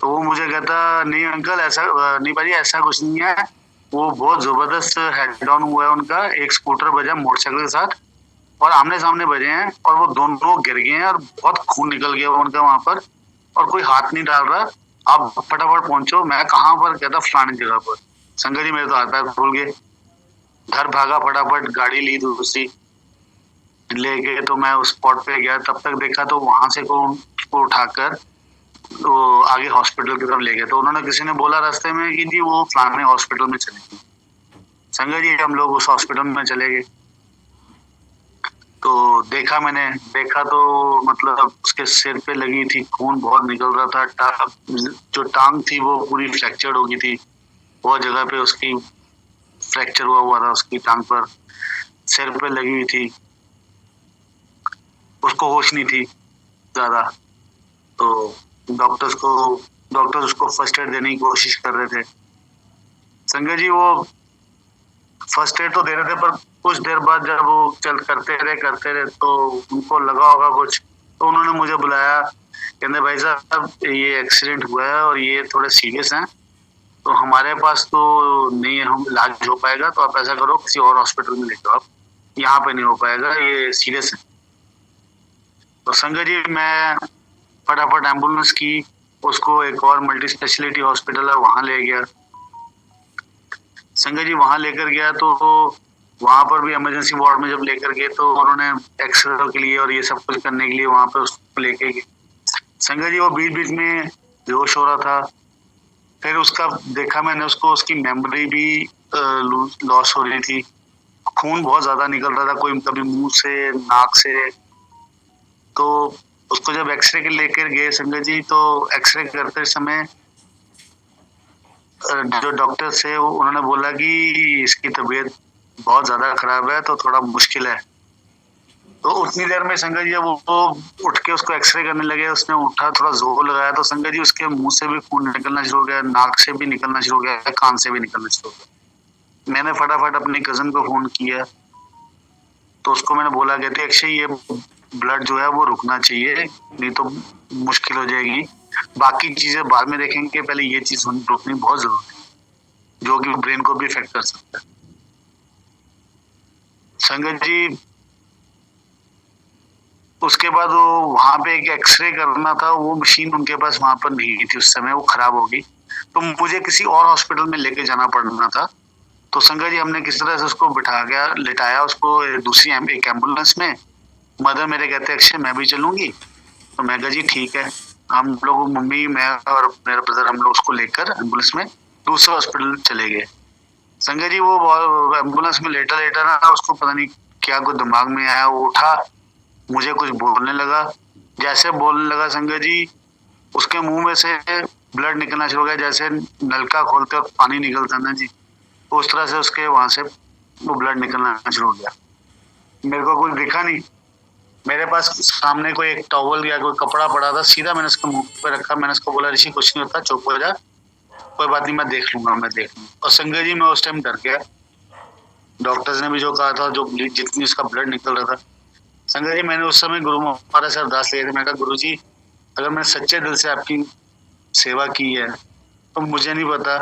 तो वो मुझे कहता नहीं अंकल ऐसा नहीं भाई ऐसा कुछ नहीं है। वो बहुत जबरदस्त हेड ऑन हुआ है उनका, एक स्कूटर बजा मोटरसाइकिल के साथ और आमने सामने बजे हैं और वो दोनों गिर गए हैं और बहुत खून निकल गया उनका वहां पर और कोई हाथ नहीं डाल रहा। आप फटाफट पहुंचो। मैं कहाँ पर? कहता फलानी जगह पर। संगत जी मेरे तो हाथ पैर खुल गए। घर भागा, फटाफट गाड़ी ली दूसरी लेके, तो मैं उस स्पॉट पे गया। तब तक देखा तो वहां से को उसको उठाकर तो आगे हॉस्पिटल की तरफ ले गए। तो उन्होंने किसी ने बोला रास्ते में कि जी वो फलाने हॉस्पिटल में चले गए। संगत जी हम लोग उस हॉस्पिटल में चले गए। तो मैंने देखा तो मतलब उसके सिर पे लगी थी, खून बहुत निकल रहा था। जो टांग थी वो पूरी फ्रैक्चर्ड हो गई थी। वो जगह पे उसकी फ्रैक्चर हुआ था उसकी टांग पर। सिर पे लगी हुई थी। उसको होश नहीं थी ज्यादा। तो डॉक्टर उसको फर्स्ट एड देने की कोशिश कर रहे थे। संजय जी वो फर्स्ट एड तो दे रहे थे, पर कुछ देर बाद जब वो करते रहे तो उनको लगा होगा कुछ। तो उन्होंने मुझे बुलाया, कहते भाई साहब ये एक्सीडेंट हुआ है और ये थोड़े सीरियस हैं, तो हमारे पास तो नहीं हम इलाज हो पाएगा, तो आप ऐसा करो किसी और हॉस्पिटल में ले जाओ, आप यहाँ पे नहीं हो पाएगा, ये सीरियस है। तो संजय जी मैं फटाफट एम्बुलेंस की, उसको एक और मल्टी स्पेशलिटी हॉस्पिटल है वहां ले गया। संजय जी वहां लेकर गया तो वहां पर भी इमरजेंसी वार्ड में जब लेकर गए तो उन्होंने एक्सरे के लिए और ये सब कुछ करने के लिए वहां पर उसको लेके गए। संजय जी वो बीच बीच में बेहोश हो रहा था। फिर उसका देखा मैंने उसको, उसकी मेमोरी भी लॉस हो रही थी। खून बहुत ज्यादा निकल रहा था, कोई कभी मुंह से नाक से। तो उसको जब एक्सरे के लेकर गए संजय जी, तो एक्सरे करते समय जो डॉक्टर थे उन्होंने बोला कि इसकी तबीयत बहुत ज्यादा खराब है, तो थोड़ा मुश्किल है। तो उतनी देर में संजय जी वो उठ के उसको एक्सरे करने लगे। उसने उठा, थोड़ा जोर लगाया तो संजय जी उसके मुंह से भी खून निकलना शुरू हो गया, नाक से भी निकलना शुरू हो गया, कान से भी निकलना शुरू हो गया। मैंने फटाफट अपने कजन को फोन किया, तो उसको मैंने बोला कहते अक्षय ये ब्लड जो है वो रुकना चाहिए, नहीं तो मुश्किल हो जाएगी। बाकी चीजें बाद में देखेंगे, पहले ये चीज रुकनी बहुत जरूरी है, जो कि ब्रेन को भी इफेक्ट कर सकता है। संगत जी उसके बाद वो वहां पे एक एक्सरे करना था, वो मशीन उनके पास वहां पर नहीं थी उस समय, वो खराब हो गई। तो मुझे किसी और हॉस्पिटल में लेके जाना पड़ना था। तो संगत जी हमने किस तरह से उसको बिठा गया, लिटाया उसको दूसरी एक एम्बुलेंस में। मदर मेरे कहते अक्षय मैं भी चलूंगी। तो मैं कहा जी ठीक है। हम लोग मम्मी मैं और मेरा ब्रदर हम लोग उसको लेकर एम्बुलेंस में दूसरे हॉस्पिटल चले गए। संजय जी वो एम्बुलेंस में लेटा लेटा ना, उसको पता नहीं क्या कुछ दिमाग में आया, वो उठा, मुझे कुछ बोलने लगा। जैसे बोलने लगा संजय जी, उसके मुंह में से ब्लड निकलना शुरू हो गया, जैसे नलका खोलते और पानी निकलता ना जी, उस तरह से उसके वहां से वो ब्लड निकलना शुरू हो गया। मेरे को कुछ दिखा नहीं। मेरे पास सामने कोई एक टॉवल या कोई कपड़ा पड़ा था, सीधा मैंने उसके मुंह पे रखा। मैंने उसको बोला ऋषि कुछ नहीं होता, चुप हो जा, कोई बात नहीं, मैं देख लूंगा। और संजय जी मैं उस टाइम डर गया। डॉक्टर्स ने भी जो कहा था, जो जितनी उसका ब्लड निकल रहा था। संजय जी मैंने उस समय गुरु महाराज से अरदास लिए थे। मैं कहा गुरु जी अगर मैंने सच्चे दिल से आपकी सेवा की है तो मुझे नहीं पता,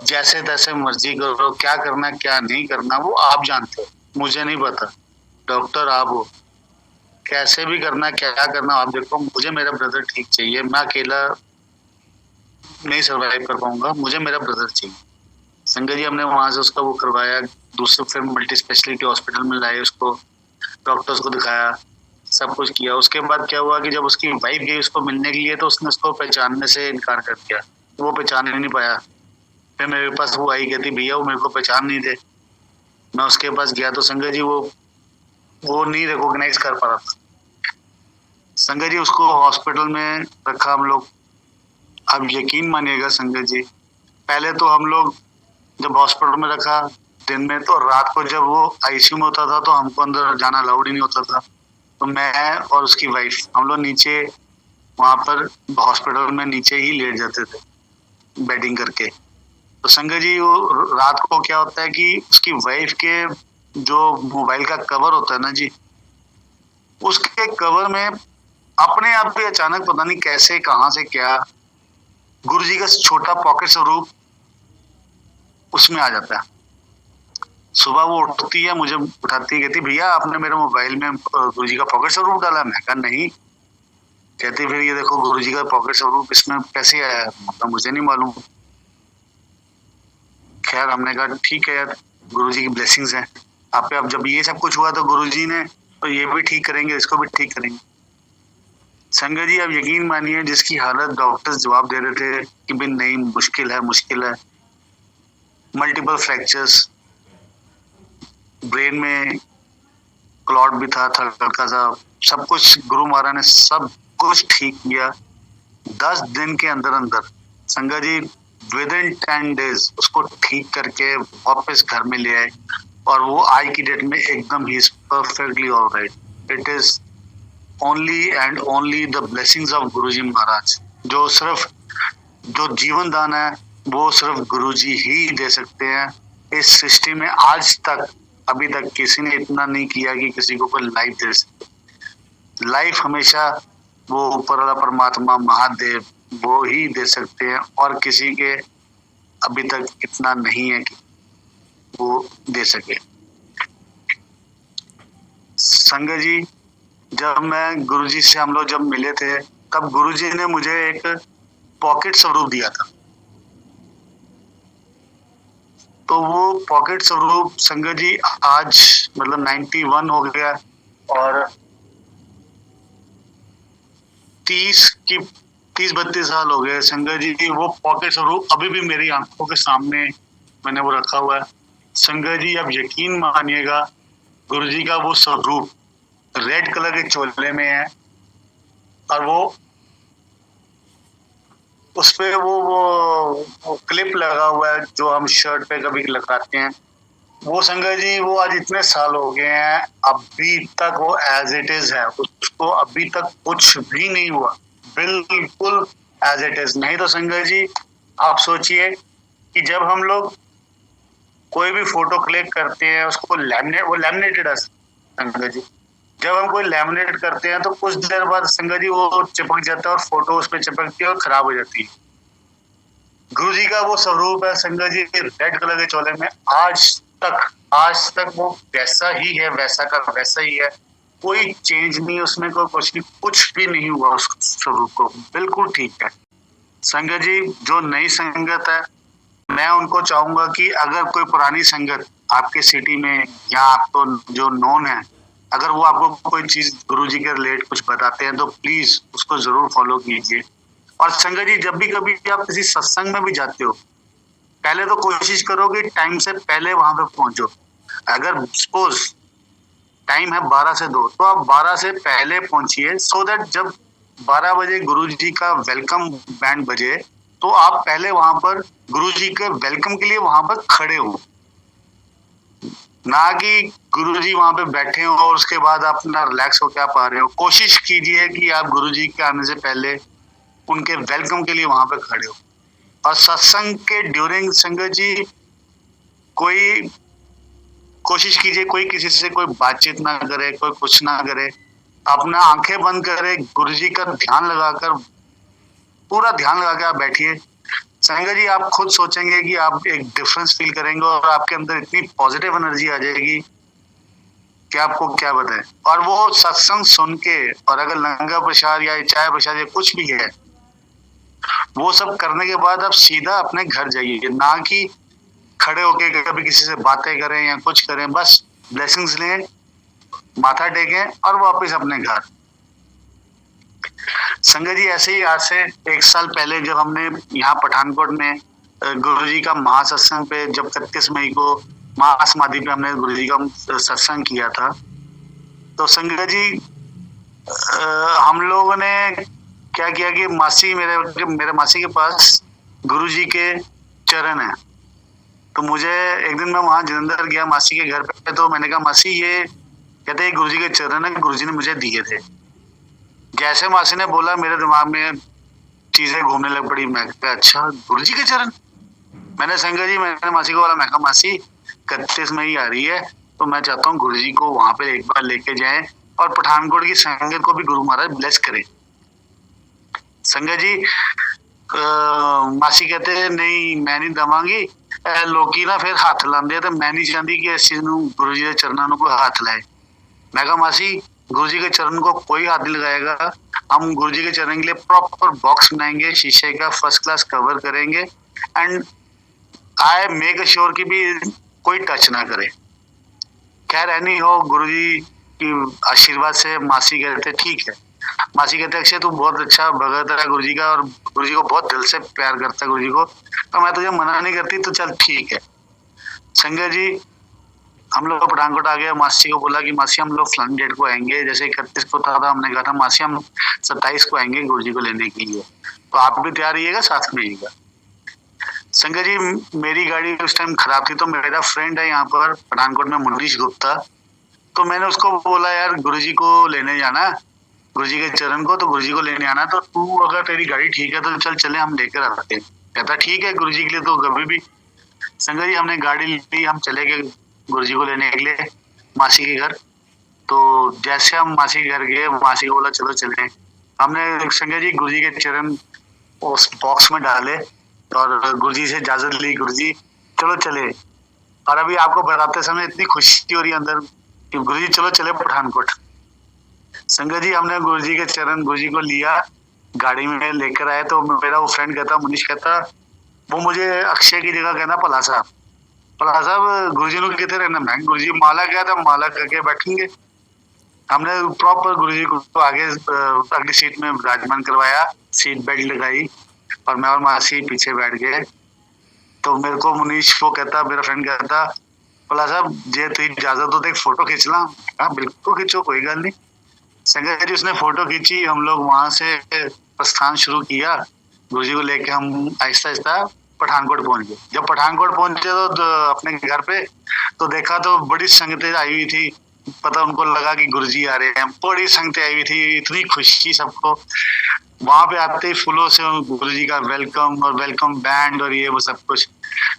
जैसे तैसे मर्जी करो, क्या करना क्या नहीं करना वो आप जानते हो, मुझे नहीं पता। डॉक्टर आप हो, कैसे भी करना क्या करना आप देखो, मुझे मेरा ब्रदर ठीक चाहिए। मैं अकेला नहीं सरवाइव कर पाऊंगा, मुझे मेरा ब्रदर चाहिए। संजय जी हमने वहां से उसका वो करवाया, दूसरे फिर मल्टी स्पेशलिटी हॉस्पिटल में लाए उसको, डॉक्टर्स को दिखाया, सब कुछ किया। उसके बाद क्या हुआ कि जब उसकी वाइफ गई उसको मिलने के लिए, तो उसने उसको पहचानने से इनकार कर दिया, वो पहचान ही नहीं पाया। फिर मेरे पास वो आई, कहती भैया वो मेरे को पहचान नहीं थे। मैं उसके पास गया तो संजय जी वो नहीं रिकॉग्नाइज कर पा रहा था। संजय जी उसको हॉस्पिटल में रखा हम लोग। अब यकीन मानिएगा संजय जी, पहले तो हम लोग जब हॉस्पिटल में रखा दिन में, तो रात को जब वो आईसीयू में होता था तो हमको अंदर जाना अलाउड ही नहीं होता था। तो मैं और उसकी वाइफ हम लोग नीचे वहां पर हॉस्पिटल में नीचे ही लेट जाते थे बेडिंग करके। तो संगत जी वो रात को क्या होता है कि उसकी वाइफ के जो मोबाइल का कवर होता है ना जी, उसके कवर में अपने आप भी अचानक पता नहीं कैसे कहाँ से क्या गुरु जी का छोटा पॉकेट स्वरूप उसमें आ जाता है। सुबह वो उठती है, मुझे उठाती है, कहती भैया आपने मेरे मोबाइल में गुरु जी का पॉकेट स्वरूप डाला। मैं कहा नहीं। कहती फिर ये देखो गुरु जी का पॉकेट स्वरूप इसमें कैसे आया। मतलब मुझे नहीं मालूम। खैर हमने कहा ठीक है यार, गुरु जी की ब्लेसिंग्स हैं आप पे। अब जब ये सब कुछ हुआ तो गुरु जी ने तो ये भी ठीक करेंगे, इसको भी ठीक करेंगे। संगत जी अब यकीन मानिए जिसकी हालत डॉक्टर्स जवाब दे रहे थे कि भाई नहीं, मुश्किल है, मुश्किल है, मल्टीपल फ्रैक्चर्स, ब्रेन में क्लॉट भी था हल्का सा, सब कुछ गुरु महाराज ने सब कुछ ठीक किया। 10 दिन के अंदर अंदर संगत जी विद इन 10 डेज उसको ठीक करके वापस घर में ले आए। और वो आज की डेट में एकदम ही perfectly alright. It is only and only the blessings of Guruji Maharaj. जो सिर्फ जो जीवन दान है वो सिर्फ गुरुजी ही दे सकते हैं। इस सृष्टि में आज तक अभी तक किसी ने इतना नहीं किया कि किसी को कोई लाइफ दे सके। लाइफ हमेशा वो ऊपर वाला परमात्मा महादेव वो ही दे सकते हैं, और किसी के अभी तक इतना नहीं है कि वो दे सके। संगत जी जब मैं गुरुजी से हम लोग जब मिले थे तब गुरुजी ने मुझे एक पॉकेट स्वरूप दिया था। तो वो पॉकेट स्वरूप संगत जी आज मतलब 91 हो गया और 30-32 साल हो गए संगत जी। वो पॉकेट स्वरूप अभी भी मेरी आंखों के सामने मैंने वो रखा हुआ है। संगत जी अब यकीन मानिएगा गुरुजी का वो स्वरूप रेड कलर के चोले में है, और वो उसपे वो क्लिप लगा हुआ है जो हम शर्ट पे कभी लगाते हैं। वो संगत जी वो आज इतने साल हो गए हैं अभी तक वो एज इट इज है, उसको अभी तक कुछ भी नहीं हुआ, बिल्कुल एज इट इज। नहीं तो संगत जी आप सोचिए कि जब हम लोग कोई भी फोटो क्लिक करते हैं उसको लैमिनेटेड है संगत जी। जब हम कोई लैमिनेट करते हैं तो कुछ देर बाद संगत जी वो चिपक जाता है और फोटो उस पर चिपकती है और खराब हो जाती है। गुरु जी का वो स्वरूप है संगत जी रेड कलर के चोले में। आज तक वो वैसा ही है, वैसा का वैसा ही है, कोई चेंज नहीं उसमें, कोई कुछ भी नहीं हुआ उस स्वरूप को, बिल्कुल ठीक है। संगत जी जो नई संगत है मैं उनको चाहूंगा कि अगर कोई पुरानी संगत आपके सिटी में या आपको जो नोन है, अगर वो आपको कोई चीज गुरुजी के रिलेट कुछ बताते हैं तो प्लीज उसको जरूर फॉलो कीजिए। और संगत जी जब भी कभी आप किसी सत्संग में भी जाते हो पहले तो कोशिश करो कि टाइम से पहले वहां पे पहुंचो। अगर सपोज टाइम है 12 से 2 तो आप 12 से पहले पहुंचिए, सो दैट जब 12 बजे गुरुजी का वेलकम बैंड बजे तो आप पहले वहां पर गुरुजी के वेलकम के लिए वहां पर खड़े हो, ना कि गुरुजी वहां पे बैठे हो और उसके बाद आप अपना रिलैक्स होकर आप आ रहे हो। कोशिश कीजिए कि आप गुरुजी के आने से पहले उनके वेलकम के लिए वहां पे खड़े हो। और सत्संग के ड्यूरिंग संगत जी कोई कोशिश कीजिए कोई किसी से कोई बातचीत ना करे, कोई कुछ ना करे, अपना आंखें बंद करे, गुरुजी का ध्यान लगाकर पूरा ध्यान लगा के आप बैठिए। संगत जी आप खुद सोचेंगे कि आप एक डिफरेंस फील करेंगे और आपके अंदर इतनी पॉजिटिव एनर्जी आ जाएगी कि आपको क्या बताएं। और वो सत्संग सुन के, और अगर लंगर प्रसाद या चाय प्रसाद या कुछ भी है वो सब करने के बाद आप सीधा अपने घर जाइए, ना कि खड़े होके कभी किसी से बातें करें या कुछ करें। बस ब्लेसिंग्स लें, माथा टेकें और वापस अपने घर। संगत जी ऐसे ही आज से 1 साल पहले जब हमने यहाँ पठानकोट में गुरुजी का महासत्संग पे जब 31 मई को महासमाधि पे हमने गुरुजी का सत्संग किया था, तो संगत जी हम लोगों ने क्या किया कि मेरे मासी के पास गुरुजी के चरण है। तो मुझे एक दिन मैं वहां जलंधर गया मासी के घर पे, तो मैंने कहा मासी ये कहते गुरुजी के चरण है, गुरुजी ने मुझे दिए थे। जैसे मासी ने बोला मेरे दिमाग में चीजें घूमने लग पड़ी। मैं कहा अच्छा गुरुजी के चरण। मैंने मासी को बोला, मैं कहा मासी 31 मई आ रही है, तो मैं चाहता हूँ गुरुजी को वहां पे एक बार लेके जाएं और पठानकोट की संगत को भी गुरु महाराज ब्लेस करें। संगत जी मासी कहते नहीं मैं नहीं दवांगी, लोकी ना फिर हथ लाते तो मैं नहीं चाहती कि इस चीज गुरु जी के चरणों को कोई हाथ लाए। मैं कहा मासी गुरु जी के चरण को कोई हाथ नहीं लगाएगा, हम गुरु जी के चरण के लिए प्रॉपर बॉक्स बनाएंगे, शीशे का फर्स्ट क्लास कवर करेंगे एंड आई मेक श्योर कि भी कोई टच ना करे। खैर एनी हो गुरुजी की आशीर्वाद से मासी कहते ठीक है। मासी कहते अक्षय तू बहुत अच्छा भगत है गुरुजी का और गुरुजी को बहुत दिल से प्यार करता है गुरुजी को, तो मैं तुझे मना नहीं करती, तो चल ठीक है। संजय जी हम लोग पठानकोट आ गए, मासी को बोला कि मासी हम लोग फ्लाइंग डेट को आएंगे, जैसे 31 को था हमने कहा था मासी हम 27 को आएंगे गुरुजी को लेने के लिए, तो आप भी तैयार रहिएगा साथ में आइएगा। संजय जी मेरी गाड़ी उस टाइम खराब थी, तो मेरा फ्रेंड है यहाँ पर पठानकोट में मुनीश गुप्ता, तो मैंने उसको बोला यार गुरुजी को लेने जाना, गुरुजी के चरण को, तो गुरुजी को लेने आना, तो तू अगर तेरी गाड़ी ठीक है तो चल चले हम लेकर आते हैं। कहता ठीक है गुरुजी के लिए तो कभी भी। संजय जी हमने गाड़ी ली, हम चले गए गुरुजी को लेने के लिए मासी के घर। तो जैसे हम मासी के घर गए, मासी को बोला चलो चले। हमने संजय जी गुरुजी के चरण उस बॉक्स में डाले और गुरुजी से इजाजत ली, गुरुजी चलो चले। और अभी आपको बताते समय इतनी खुशी हो रही है अंदर कि गुरुजी चलो चले पठानकोट। संगत जी हमने गुरुजी के चरण, गुरुजी को लिया, गाड़ी में लेकर आए, तो मेरा वो फ्रेंड कहता, मुनीश कहता, वो मुझे अक्षय की जगह कहना पला साहब गुरुजी ने कहते रहना, मैं गुरुजी माला गया था, माला करके बैठेंगे। हमने प्रॉपर गुरुजी को आगे अगली सीट में विराजमान करवाया, सीट बेल्ट लगाई और मैं और मासी पीछे बैठ गए। तो मेरे को मुनीश वो कहता, मेरा फ्रेंड कहता, बोला साहब जे तुम इजाजत हो तो एक फोटो खींच ला। हाँ बिल्कुल खींचो कोई गल नहीं। संजय जी उसने फोटो खींची, हम लोग वहां से प्रस्थान शुरू किया, गुरुजी को लेके हम आहिस्ता आहिस्ता पठानकोट पहुंच गए। जब पठानकोट पहुंचे तो अपने घर पे तो देखा तो बड़ी संगतें आई हुई थी, पता उनको लगा कि गुरुजी आ रहे हैं, बड़ी संगतें आई हुई थी, इतनी खुशी सबको। वहां पे आते ही फूलों से गुरुजी का वेलकम और वेलकम बैंड और ये वो सब कुछ।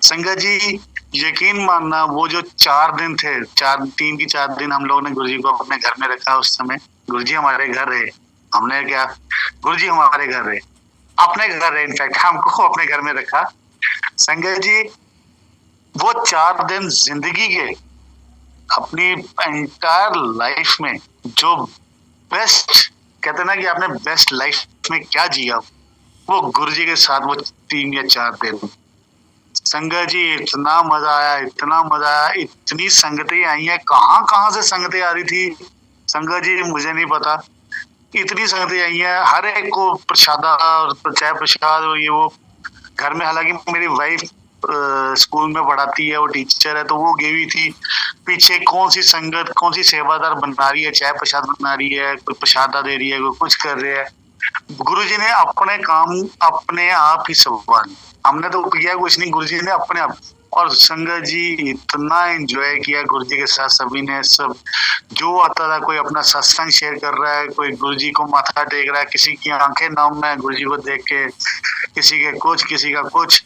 संगत जी यकीन मानना वो जो 4 दिन थे, 4 दिन हम लोगों ने गुरुजी को अपने घर में रखा। उस समय गुरुजी हमारे घर रहे, हमने क्या गुरुजी हमारे घर रहे, अपने घर रहे, इनफैक्ट हमको अपने घर में रखा। संगत जी वो 4 दिन जिंदगी के अपनी एंटायर लाइफ में जो बेस्ट कहते ना कि आपने बेस्ट लाइफ में क्या जिया, वो गुरुजी के साथ वो 3 या 4 दिन। संगत जी इतना मजा आया, इतना मजा आया, इतनी संगतें आई हैं, कहाँ कहाँ से संगतें आ रही थी संगत जी मुझे नहीं पता, इतनी संगतें आई हैं, हर एक को प्रसाद और चाय प्रसाद और ये वो। घर में हालांकि मेरी वाइफ स्कूल में पढ़ाती है, वो टीचर है, तो वो गई हुई थी। पीछे कौन सी संगत कौन सी सेवादार बना रही है, चाय प्रसाद बना रही है, कोई प्रसादा दे रही है, कोई कुछ कर रहे हैं। गुरुजी ने अपने काम अपने आप ही संभाले, हमने तो किया कुछ नहीं, गुरुजी ने अपने आप। और संगत जी इतना एंजॉय किया गुरुजी के साथ सभी ने, सब जो आता था, कोई अपना सत्संग शेयर कर रहा है, कोई गुरुजी को माथा टेक रहा है, किसी की आंखें नम है गुरुजी को देख के, किसी के कुछ किसी का कुछ,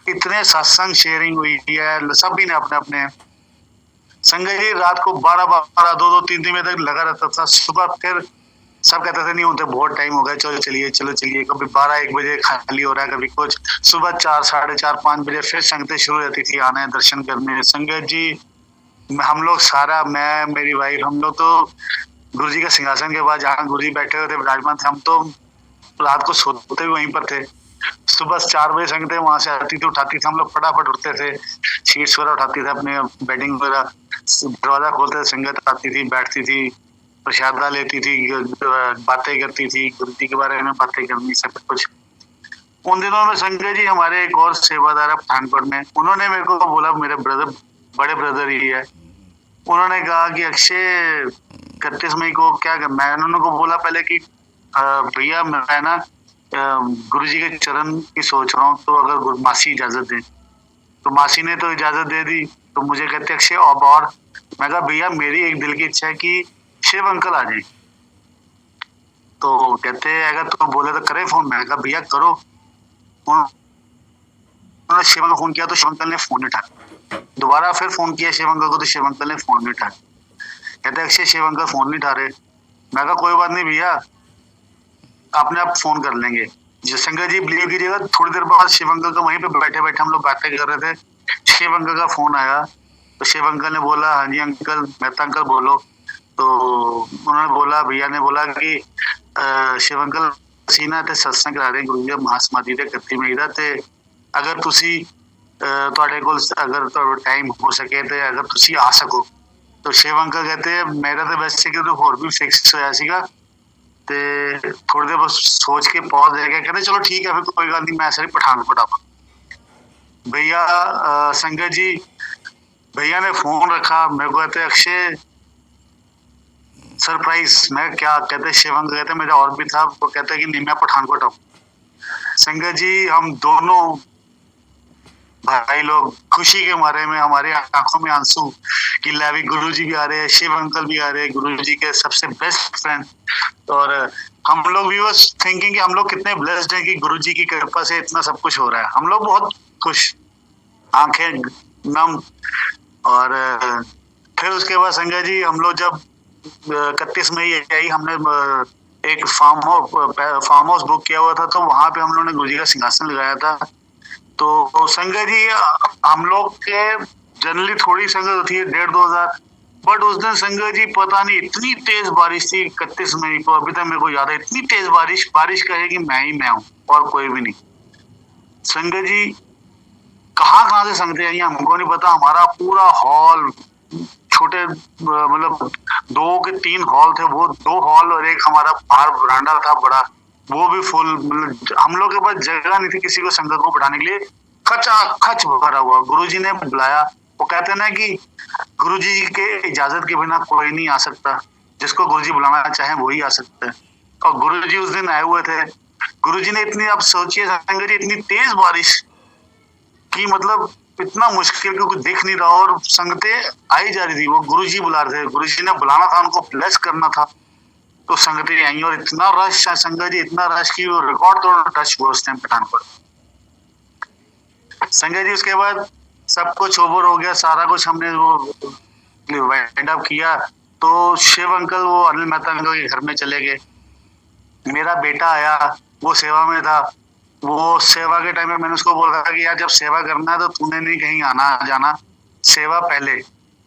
इतने सत्संग शेयरिंग हुई है सभी ने अपने अपने। संगत जी रात को 12 2 3 बजे तक लगा रहता था। सुबह फिर सब कहते थे नहीं होते बहुत टाइम हो गया, चलो चलिए, कभी 12-1 बजे खाली हो रहा है, कभी कुछ। सुबह 4 4:30 5 बजे फिर संगतें शुरू रहती थी आने दर्शन करने। संगत जी हम लोग सारा, मैं मेरी वाइफ, हम लोग तो गुरुजी का सिंहासन के बाद जहाँ गुरुजी बैठे हुए थे विराजमान थे, हम तो रात को सोते भी वहीं पर थे। सुबह 4 बजे संगतें वहां से आती थी, उठाती थी, हम लोग फटाफट उठते थे, शीट्स वगैरह उठाते थे, अपने बेडिंग वगैरह, दरवाजा खोलते थे, संगत आती थी, बैठती थी, प्रसादा लेती थी, बातें करती थी, गुरुजी के बारे में बातें करनी, सब कुछ। उन दिनों में संजय जी हमारे एक और सेवादार है पठानकोट में, उन्होंने मेरे को बोला, मेरे ब्रदर बड़े ब्रदर ही है, उन्होंने कहा कि अक्षय 31 मई को क्या कर, मैं उन्होंने को बोला पहले कि भैया मैं ना गुरुजी के चरण की सोच रहा हूँ, तो अगर मासी इजाजत दे, तो मासी ने तो इजाजत दे दी। तो मुझे कहते अक्षय अब और, मैं कहा भैया मेरी एक दिल की इच्छा है कि शिव अंकल आ जाए। तो कहते अगर तो बोले तो करे फोन। मैं कहा भैया करो। उन्होंने शिव अंकल को फोन किया तो शिव अंकल ने फोन नहीं उठाया। दोबारा फिर फोन किया शिव अंकल को तो शिव अंकल ने फोन नहीं उठाया। कहते अक्षय शिव अंकल फोन नहीं उठा रहे। मैं कहा कोई बात नहीं भैया, अपने आप फोन कर लेंगे। जो शंकर जी बिलीव कीजिएगा, थोड़ी देर बाद शिव अंकल का वहीं पे बैठे बैठे हम लोग बातें कर रहे थे, शिव अंकल का फोन आया। तो शिव अंकल ने बोला हाँ जी अंकल, मेहता अंकल बोलो। तो उन्होंने बोला, भैया ने बोला कि शिव अंकल ਅਸੀਂ ਨਾ ਤੇ ਸਤਸੰਗ ਕਰਾ ਰਹੇ ਗੁਰੂ ਜੀ ਮਹਾਸਮਾਧੀ ਦੇ 31 ਮਈ ਦਾ, ਤੇ ਅਗਰ ਤੁਸੀਂ ਤੁਹਾਡੇ ਕੋਲ ਅਗਰ ਤੁਹਾਡਾ ਟਾਈਮ ਹੋ ਸਕੇ ਤੇ ਅਗਰ ਤੁਸੀਂ ਆ ਸਕੋ। तो शिव अंकल कहते हैं मेरा तो वैसे कि होर भी फिक्स होया सीगा ते थोड़ी देर बस सोच के पॉज दे के कहते चलो ठीक है फिर कोई गल नहीं, मैं सिर्फ पठानकोट आवा। भैया संगत जी, भैया ने फोन रखा मेरे को, कहते अक्षय सरप्राइज। मैं क्या? कहते शिव अंकल कहते मेरा और भी था, वो कहते कि नहीं मैं पठानकोट आऊँ। संगत जी हम दोनों भाई लोग खुशी के मारे में हमारे आंखों में आंसू कि लावी गुरु जी भी आ रहे हैं, शिव अंकल भी आ रहे हैं, गुरु जी के सबसे बेस्ट फ्रेंड। और हम लोग भी बस थिंकिंग कि हम लोग कितने ब्लेस्ड हैं कि गुरु जी की कृपा से इतना सब कुछ हो रहा है। हम लोग बहुत खुश, आंखें नम। और फिर उसके बाद संजय जी हम लोग जब 31 मई आई, हमने एक फार्म हाउस बुक किया हुआ था, तो वहां पे हम लोगों ने गुरु जी का सिंहासन लगाया था। तो संगत जी हम लोग के जनरली थोड़ी संगत होती है 1,500-2,000, बट उस दिन संगत जी पता नहीं इतनी तेज बारिश थी 31 मई को, अभी तक मेरे को याद है। इतनी तेज बारिश कहे कि मैं ही मैं हूँ और कोई भी नहीं। संगत जी कहाँ से संगतें आई हमको नहीं पता। हमारा पूरा हॉल, छोटे मतलब 2 के 3 हॉल थे, वो 2 हॉल और एक हमारा बाहर बरांडा था बड़ा, वो भी फुल। मतलब हम लोग के पास जगह नहीं थी किसी को संगत को बैठाने के लिए, खचा खच भरा हुआ। गुरुजी ने बुलाया। वो कहते हैं ना कि गुरुजी के इजाजत के बिना कोई नहीं आ सकता, जिसको गुरुजी बुलाना चाहे वही आ सकता है। और गुरुजी उस दिन आए हुए थे। गुरुजी ने इतनी, आप सोचिए संगत जी, इतनी तेज बारिश कि मतलब इतना मुश्किल कि कुछ दिख नहीं रहा और संगतें आई जा रही थी। वो गुरुजी बुला रहे थे, गुरुजी ने बुलाना था, उनको ब्लेस करना था। तो संगतें आई और इतना रश है संगत जी, इतना रश की वो रिकॉर्ड तोड़ रश हुआ उस टाइम पठानकोट। संगत जी उसके बाद सब कुछ ओवर हो गया, सारा कुछ हमने वो वाइंड अप किया। तो शिव अंकल वो अनिल मेहता अंकल के घर में चले गए। मेरा बेटा आया, वो सेवा में था। वो सेवा के टाइम में मैंने उसको बोला कि यार जब सेवा करना है तो तूने नहीं कहीं आना जाना, सेवा पहले।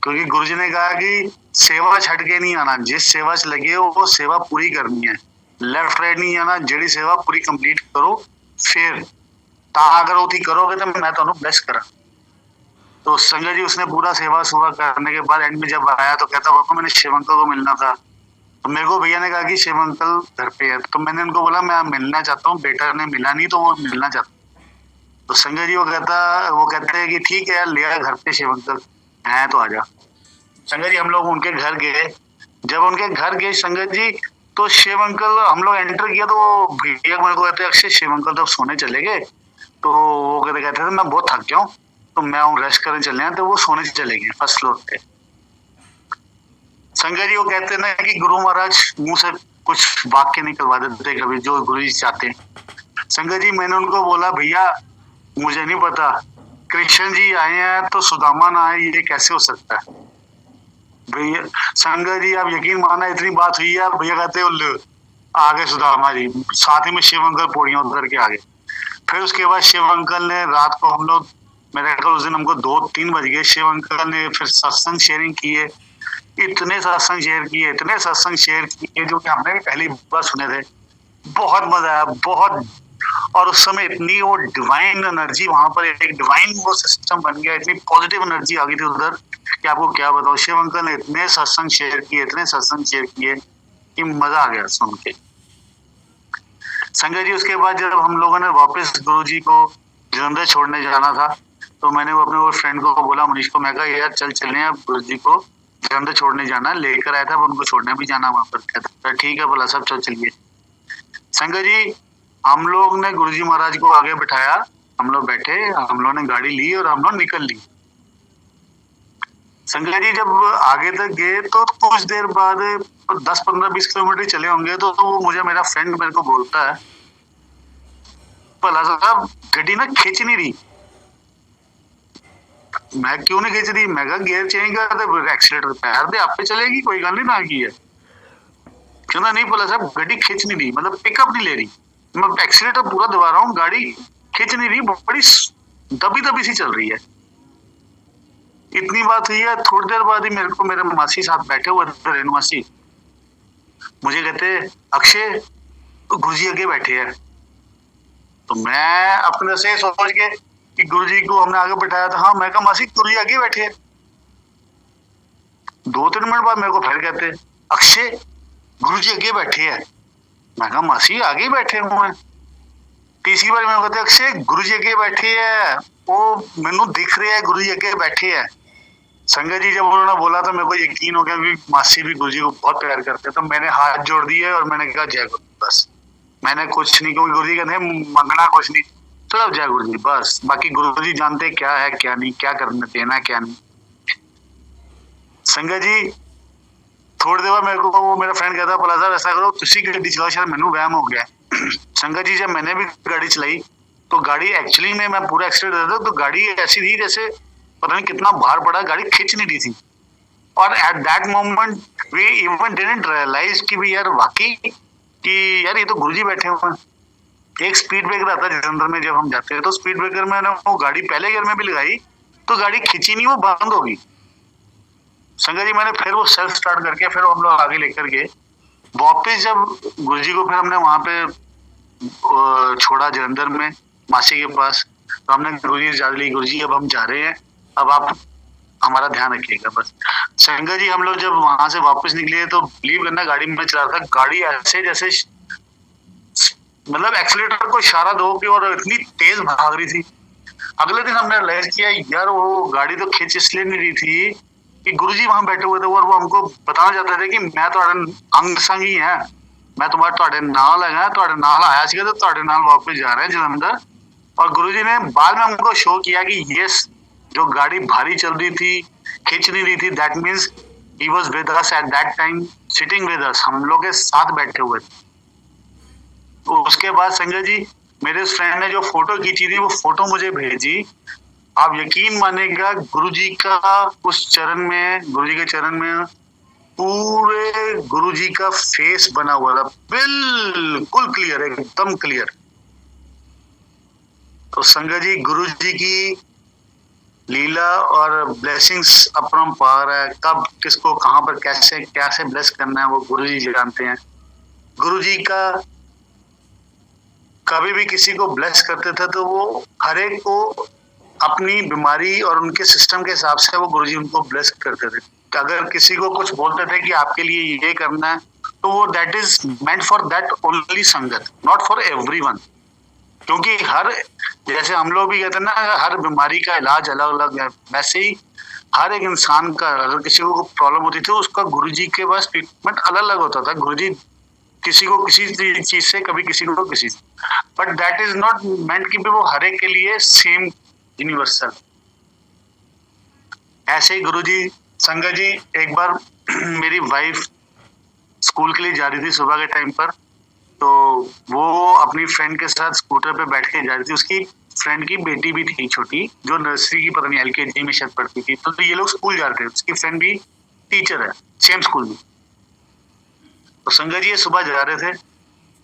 क्योंकि गुरुजी ने कहा कि सेवा छड़ के नहीं आना, जिस सेवा से लगे हो वो सेवा पूरी करनी है, लेफ्ट राइट नहीं आना, जेडी सेवा पूरी कंप्लीट करो। फिर अगर वो थी करोगे तो मैं तो ब्लेस करा। तो संजय जी उसने पूरा सेवा सुवा करने के बाद एंड में जब आया तो कहता पापा मैंने शिव अंकल को मिलना था। तो मेरे को भैया ने कहा कि शिव अंकल घर पे है। तो मैंने उनको बोला मैं मिलना चाहता हूँ, बेटा ने मिला नहीं तो वो मिलना चाहता। तो संजय जी वो कहते हैं कि ठीक है यार ले आया घर पे शिव अंकल है तो आजा। संजय जी हम लोग उनके घर गए। जब उनके घर गए संजय जी, तो शिव अंकल हम लोग एंटर किया तो भैया मेरे को कहते अक्षय शिव अंकल तो सोने चले गए। तो वो कहते थे मैं बहुत थक गया हूँ तो मैं रेस्ट करने चले हैं। तो वो सोने चले गए फर्स्ट फ्लोर पे। संजय जी वो कहते हैं ना कि गुरु महाराज मुंह से कुछ वाक्य निकलवा देते कभी जो गुरु जी चाहते हैं। संजय जी मैंने उनको बोला भैया मुझे नहीं पता, कृष्ण जी आए हैं तो सुदामा ना आए, ये कैसे हो सकता है? भैया संजय जी आप यकीन माना इतनी बात हुई है, भैया कहते उल्लू आ गए सुदामा जी, साथ ही में शिव अंकल पौड़ियां उतर के आ गए। फिर उसके बाद शिव अंकल ने रात को हम लोग, मेरे ख्याल उस दिन हमको 2-3 बज गए। शिव अंकल ने फिर सत्संग शेयरिंग किए, इतने सत्संग शेयर किए जो कि हमने भी पहली बार सुने थे। बहुत मजा आया, बहुत। और उस समय इतनी वो डिवाइन एनर्जी वहां पर, एक डिवाइन वो सिस्टम बन गया, इतनी पॉजिटिव एनर्जी आ गई थी उधर कि आपको क्या बताओ। शिव अंकल ने इतने सत्संग शेयर किए कि मजा आ गया सुन के। संजय जी उसके बाद जब हम लोगों ने वापस गुरु जी को जलंधर छोड़ने जाना था, तो मैंने वो अपने वो फ्रेंड को बोला मनीष को, मैं कहा यार चले अब गुरु जी को जलंधर छोड़ने जाना, लेकर आया था उनको छोड़ने भी जाना वहां पर। कहता ठीक है बोला सब चलिए। संजय जी हम लोग ने गुरु जी महाराज को आगे बिठाया, हम लोग बैठे, हम लोग ने गाड़ी ली और हम लोग निकल ली। संजय जी जब आगे तक गए तो कुछ देर बाद 10-15-20 किलोमीटर चले होंगे तो वो मुझे मेरा फ्रेंड मेरे को बोलता है, भला साहब गड्डी ना खिंच नहीं रही। मैं क्यों नहीं खिंच रही? मैं कहा गियर चेंज कर दे, एक्सीलेटर पैर दे, आप पे चलेगी, कोई गल नहीं ना की है। कहना नहीं भला साहब गड्डी खिंच नहीं रही, मतलब पिकअप नहीं ले रही। मैं एक्सीलेटर पूरा दबा रहा हूँ, गाड़ी खिंच नहीं रही, बड़ी दबी दबी सी चल रही है। इतनी बात हुई है, थोड़ी देर बाद ही मेरे को मेरे मासी साथ बैठे हुए थे, रेणु मासी, मुझे कहते अक्षय गुरुजी आगे बैठे हैं। तो मैं अपने से सोच के कि गुरुजी को हमने आगे बैठाया था, हाँ मैं कहा मासी गुरुजी आगे बैठे हैं। 2-3 मिनट बाद मेरे को फिर कहते अक्षय गुरुजी आगे बैठे हैं। मैं कहा मासी आगे बैठे हुए हैं। तीसरी बार मेरे को कहते अक्षय गुरुजी आगे बैठे हैं, वो मैनू दिख रहे हैं गुरुजी आगे बैठे हैं। संगत जी जब उन्होंने बोला तो मेरे को यकीन हो गया कि मासी भी गुरुजी को बहुत प्यार करते हैं। तो मैंने हाथ जोड़ दिए और मैंने कहा जय गुरु, बस मैंने कुछ नहीं, क्योंकि गुरुजी कहते हैं मंगना कुछ नहीं, चलो जय गुरुजी बस, बाकी गुरुजी जानते क्या है क्या नहीं, क्या करने देना क्या नहीं। संगत जी थोड़ी देर बाद मेरे को वो मेरा फ्रेंड कहता भला साहब ऐसा करो तुसी गड्डी चलाओ, शायद मैनू वहम हो गया। संगत जी जब मैंने भी गाड़ी चलाई तो गाड़ी एक्चुअली में मैं पूरा एक्सीडेंट देता तो गाड़ी ऐसी थी जैसे पता नहीं कितना भार पड़ा, गाड़ी खींच नहीं रही थी। और at that moment we even didn't realise कि भी यार वाकई कि यार ये तो गुरुजी बैठे हुए हैं। एक स्पीड ब्रेकर आता है जलंधर में, जब हम जाते हैं तो स्पीड ब्रेकर में वो गाड़ी पहले गियर में भी लगाई तो गाड़ी खींची नहीं, वो बंद हो गई। संगत जी मैंने फिर वो सेल्फ स्टार्ट करके फिर हम लोग आगे लेकर गए वापिस। जब गुरुजी को फिर हमने वहां पे छोड़ा जलंधर में मासी के पास, तो हमने गुरुजी से ली, गुरुजी अब हम जा रहे हैं, अब आप हमारा ध्यान रखिएगा बस। संगत जी हम लोग जब वहां से वापस निकले तो बिलीव करना गाड़ी में चला रहा था, गाड़ी ऐसे जैसे मतलब एक्सीलेटर को इशारा दो के और इतनी तेज भाग रही थी। अगले दिन हमने रियलाइज किया यार वो गाड़ी तो खींच इसलिए नहीं रही थी कि गुरुजी वहां बैठे हुए थे और वो हमको बताना चाहते थे कि मैं तो अंग संग ही है, मैं तुम्हारे नाल है, नाल आया सीगा तो नाल वापस जा रहे हैं जलंधर। और गुरुजी ने बाद में हमको शो किया कि ये जो गाड़ी भारी चल रही थी, खींच नहीं रही थी, that means he was with us at that time, sitting with us, हम लोग के साथ बैठे हुए थे। तो उसके बाद संजय जी मेरे उस फ्रेंड ने जो फोटो खींची थी वो फोटो मुझे भेजी। आप यकीन मानेगा गुरुजी का उस चरण में, गुरुजी के चरण में पूरे गुरुजी का फेस बना हुआ था, बिल्कुल क्लियर, एकदम क्लियर। तो संगत जी गुरुजी की लीला और ब्लेसिंग्स अपरंपार है, कब किसको कहां पर कैसे कैसे ब्लेस करना है वो गुरुजी जानते हैं। गुरुजी का कभी भी किसी को ब्लेस करते थे तो वो हर एक को अपनी बीमारी और उनके सिस्टम के हिसाब से वो गुरुजी उनको ब्लेस करते थे। अगर किसी को कुछ बोलते थे कि आपके लिए ये करना है तो वो that is meant for that only संगत, नॉट फॉर एवरीवन। क्योंकि हर जैसे हम लोग भी कहते हैं ना हर बीमारी का इलाज अलग अलग है, वैसे ही हर एक इंसान का अगर किसी को प्रॉब्लम होती थी उसका गुरुजी के पास ट्रीटमेंट अलग अलग होता था। गुरुजी किसी को किसी चीज से, कभी किसी को किसी से, but that is not meant कि वो हर एक के लिए सेम यूनिवर्सल। ऐसे ही गुरुजी संगत जी एक बार मेरी वाइफ स्कूल के लिए जा रही थी सुबह के टाइम पर, तो वो अपनी फ्रेंड के साथ स्कूटर पे बैठ के जा रही थी। उसकी फ्रेंड की बेटी भी थी छोटी, जो नर्सरी की पता नहीं LKG में शायद पढ़ती थी। तो ये लोग स्कूल जा रहे थे, उसकी फ्रेंड भी टीचर है सेम स्कूल में। तो संगत जी ये सुबह जा रहे थे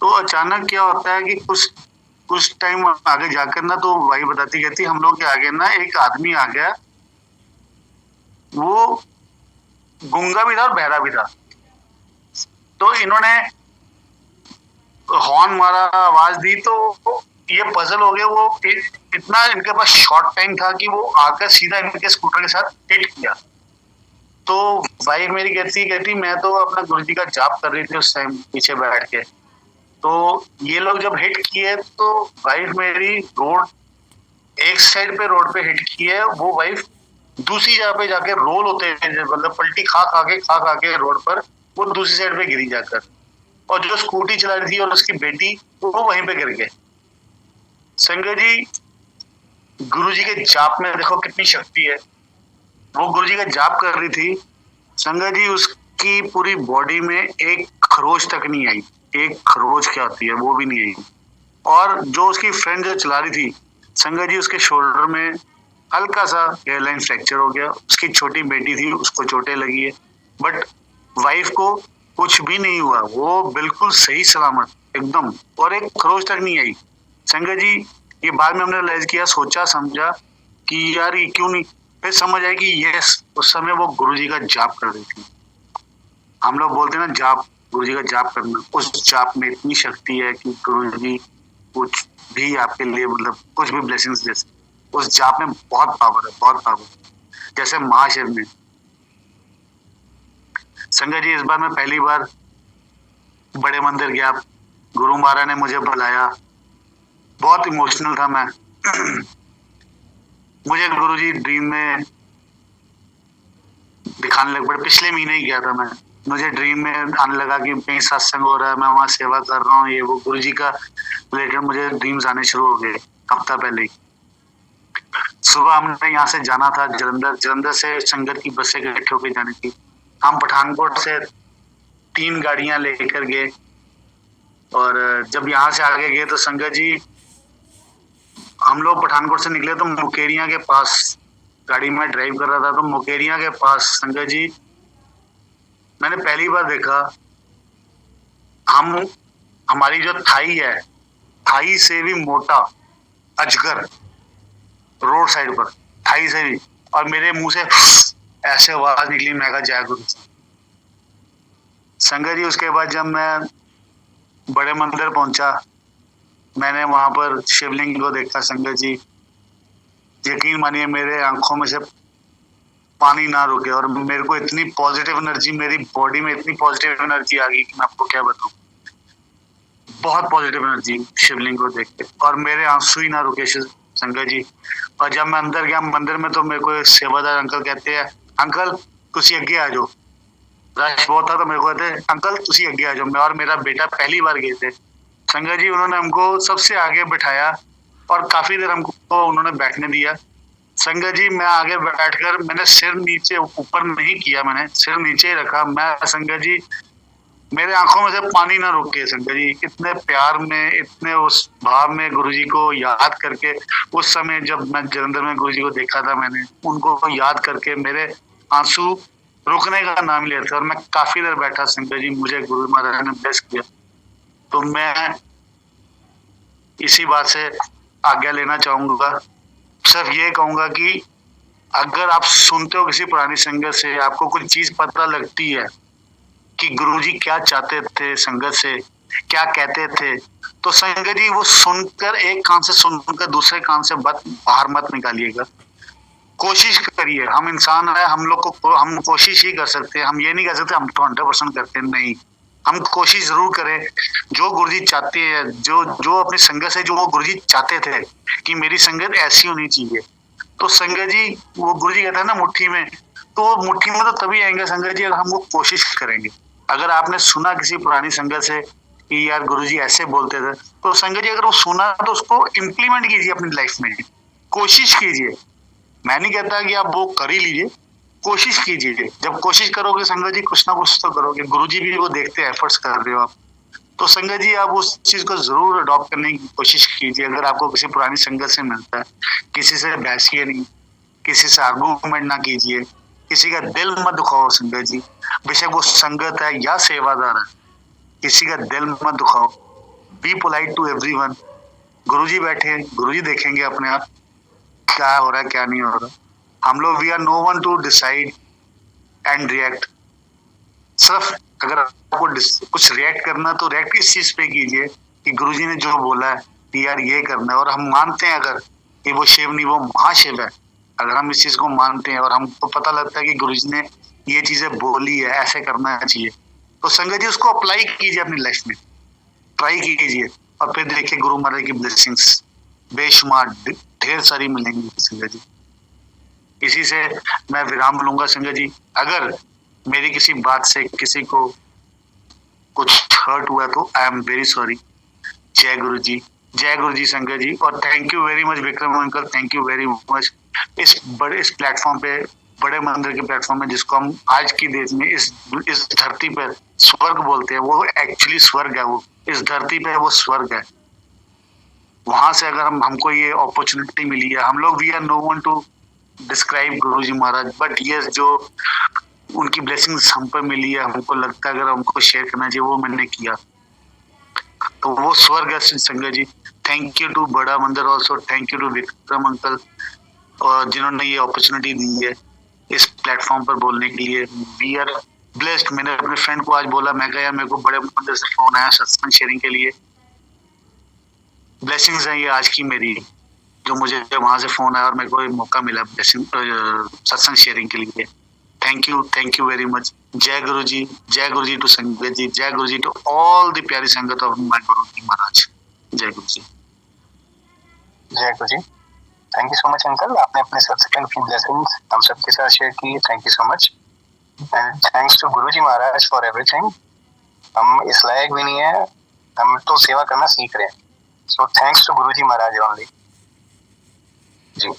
तो अचानक क्या होता है कि कुछ टाइम आगे जाकर ना तो भाई बताती कहती हम लोग के आगे ना एक आदमी आ गया, वो गूंगा भी था और बहरा भी था। तो इन्होंने हॉर्न मारा, आवाज दी, तो ये पजल हो गया। वो इतना इनके पास शॉर्ट टाइम था कि वो आकर सीधा इनके स्कूटर के साथ हिट किया। तो वाइफ मेरी कहती मैं तो अपना गुरुजी का जाप कर रही थी उस टाइम पीछे बैठ के। तो ये लोग जब हिट किए तो वाइफ मेरी रोड एक साइड पे रोड पे हिट की है, वो वाइफ दूसरी जगह पे जाके रोल होते हैं, मतलब पलटी खा के रोड पर वो दूसरी साइड पे गिरी जाकर। और जो स्कूटी चला रही थी और उसकी बेटी वो वहीं पे गिर गए। संगत जी गुरुजी के जाप में देखो कितनी शक्ति है। वो गुरुजी का जाप कर रही थी। संगत जी उसकी पूरी बॉडी में एक खरोच तक नहीं आई। एक खरोच क्या होती है वो भी नहीं आई। और जो उसकी फ्रेंड जो चला रही थी, संगत जी उसके शोल्डर में हल्का सा हेयरलाइन फ्रैक्चर हो गया। उसकी छोटी बेटी थी, उसको चोटें लगी है, बट वाइफ को कुछ भी नहीं हुआ। वो बिल्कुल सही सलामत एकदम, और एक खरोच तक नहीं आई। संगत जी ये बाद में हमने रियलाइज किया, सोचा समझा कि यार ये क्यों नहीं। फिर समझ आया कि यस, उस समय वो गुरुजी का जाप कर रही थी। हम लोग बोलते हैं ना जाप, गुरुजी का जाप करना, उस जाप में इतनी शक्ति है कि गुरुजी कुछ भी आपके लिए मतलब कुछ भी ब्लेसिंग्स दे सकते। उस जाप में बहुत पावर है, बहुत पावर। जैसे महाशिव में संगत जी, इस बार मैं पहली बार बड़े मंदिर गया। गुरु महाराज ने मुझे बुलाया, बहुत इमोशनल था मैं। मुझे गुरुजी ड्रीम में दिखाने लग पड़े। पिछले महीने ही गया था मैं। मुझे ड्रीम में आने लगा कि कहीं सत्संग हो रहा है, मैं वहां सेवा कर रहा हूँ, ये वो गुरुजी का रिलेटेड मुझे ड्रीम्स आने शुरू हो गए हफ्ता पहले ही। सुबह हमने यहाँ से जाना था जलंधर, जलंधर से संगत की बसें इकट्ठे होकर जानी थी। हम पठानकोट से 3 गाड़ियां लेकर गए, और जब यहाँ से आगे गए तो संगत जी हम लोग पठानकोट से निकले तो मुकेरिया के पास गाड़ी में ड्राइव कर रहा था। तो मुकेरिया के पास संगत जी मैंने पहली बार देखा, हम हमारी जो थाई है, थाई से भी मोटा अजगर रोड साइड पर, थाई से भी, और मेरे मुंह से ऐसे आवाज निकली। मैं कहा जय गुरु। संगत जी उसके बाद जब मैं बड़े मंदिर पहुंचा, मैंने वहां पर शिवलिंग को देखा। संगत जी यकीन मानिए मेरे आंखों में से पानी ना रुके, और मेरे को इतनी पॉजिटिव एनर्जी, मेरी बॉडी में इतनी पॉजिटिव एनर्जी आ गई कि मैं आपको क्या बताऊं। बहुत पॉजिटिव एनर्जी शिवलिंग को देख के, और मेरे आंसू ही ना रुके संगत जी। और जब मैं अंदर गया मंदिर में तो मेरे को सेवादार अंकल कहते हैं, अंकल तुसी अगे आ जाओ। रश बहुत था तो मेरे को कहते अंकल तुसी अगे आ जाओ। मैं और मेरा बेटा पहली बार गए थे। संगत जी उन्होंने हमको सबसे आगे बिठाया और काफी देर हमको उन्होंने बैठने दिया। संगत जी मैं आगे बैठकर मैंने सिर नीचे, ऊपर नहीं किया, मैंने सिर नीचे ही रखा। मैं संगत जी मेरे आंखों में से पानी ना रुके। संगत जी इतने प्यार में, इतने उस भाव में गुरुजी को याद करके, उस समय जब मैं जलंधर में गुरुजी को देखा था, मैंने उनको याद करके मेरे आंसू रुकने का नाम लिया था। और मैं काफी देर बैठा संगत जी, मुझे गुरु महाराज ने ब्लेस किया। तो मैं इसी बात से आज्ञा लेना चाहूंगा, सिर्फ ये कहूंगा कि अगर आप सुनते हो किसी पुरानी संगत से, आपको कुछ चीज पता लगती है कि गुरुजी क्या चाहते थे संगत से, क्या कहते थे, तो संगत जी वो सुनकर, एक कान से सुनकर दूसरे कान से बाहर मत निकालिएगा। कोशिश करिए, हम इंसान है, हम लोग को हम कोशिश ही कर सकते हैं। हम ये नहीं कह सकते हम तो 100% करते हैं, नहीं। हम कोशिश जरूर करें। जो गुरुजी चाहते हैं, जो जो अपनी संगत से जो वो गुरुजी चाहते थे कि मेरी संगत ऐसी होनी चाहिए, तो संगत जी वो गुरुजी कहते हैं ना मुट्ठी में, तो वो मुट्ठी में तो तभी आएंगे संगत जी अगर हम वो कोशिश करेंगे। अगर आपने सुना किसी पुरानी संगत से कि यार गुरुजी ऐसे बोलते थे, तो संगत जी अगर वो सुना तो उसको इम्प्लीमेंट कीजिए अपनी लाइफ में, कोशिश कीजिए। मैं नहीं कहता कि आप वो कर ही लीजिए, कोशिश कीजिए। जब कोशिश करोगे संगत जी कुछ ना कुछ तो करोगे। गुरुजी भी वो देखते हैं एफर्ट्स कर रहे हो आप, तो संगत जी आप उस चीज को जरूर अडॉप्ट करने की कोशिश कीजिए। अगर आपको किसी पुरानी संगत से मिलता है, किसी से बहसिए नहीं, किसी से आर्गूमेंट ना कीजिए, किसी का दिल मत दुखाओ संगत जी। बेशक वो संगत है या सेवादार है, किसी का दिल मत दुखाओ। Be polite to everyone. Guruji बैठे, गुरुजी देखेंगे अपने आप क्या हो रहा है क्या नहीं हो रहा। हम लोग we are no one to decide and react. सिर्फ अगर आपको कुछ रिएक्ट करना तो रिएक्ट इस चीज पे कीजिए कि गुरुजी ने जो बोला है कि यार ये करना है, और हम मानते हैं अगर कि वो शिव नहीं वो महाशिव है, अगर हम इस चीज को मानते हैं और हमको पता लगता है कि गुरुजी ने ये चीजें बोली है, ऐसे करना चाहिए, तो संगत जी उसको अप्लाई कीजिए अपनी लाइफ में, ट्राई कीजिए, और फिर देखिए गुरु महाराज की ब्लेसिंग्स बेशुमार ढेर सारी मिलेंगी संगत जी। इसी से मैं विराम लूंगा संगत जी। अगर मेरी किसी बात से किसी को कुछ हर्ट हुआ तो आई एम वेरी सॉरी। जय गुरु जी, जय गुरु जी संगत जी। और thank you very much Vikram uncle, thank you very much इस प्लेटफॉर्म पे बड़े मंदिर के प्लेटफॉर्म में, जिसको हम आज की डेट में इस धरती पर स्वर्ग बोलते हैं, वो एक्चुअली स्वर्ग है। वो इस धरती पे वो स्वर्ग है। वहां से अगर हमको ये अपॉर्चुनिटी मिली है, हम लोग we are no one to describe Guruji Maharaj, but yes जो उनकी ब्लेसिंग्स हम पर मिली है, हमको लगता है अगर हमको शेयर करना चाहिए, वो मैंने किया। तो वो स्वर्ग है संगत जी। Thank you to Bada Mandir also, thank you to Vikram uncle, और जिन्होंने ये अपॉर्चुनिटी दी है इस प्लेटफॉर्म पर बोलने के लिए। We are blessed. मैंने अपने फ्रेंड को आज बोला, मैं कहा मेरे को बड़े मंदिर से फोन आया सत्संग शेयरिंग के लिए। ब्लेसिंग्स है ये आज की मेरी, जो मुझे वहां से फोन आया और मेरे को एक मौका मिला ब्लेसिंग सत्संग शेयरिंग के लिए। Thank you very much. जय गुरु जी टू संगत जी, जय गुरु जी टू ऑल द प्यारी संगत ऑफ माय गुरु जी महाराज। जय गुरु जी। जय Guru ji. Thank you so much uncle, आपने अपने सब्सिक्वेंट की ब्लेसिंग्स हम सबके साथ शेयर की। Thank you so much and thanks to Guru ji Maharaj for everything. हम इस लायक भी नहीं है, हम तो सेवा करना सीख रहे हैं। So thanks to Guru ji Maharaj only. जी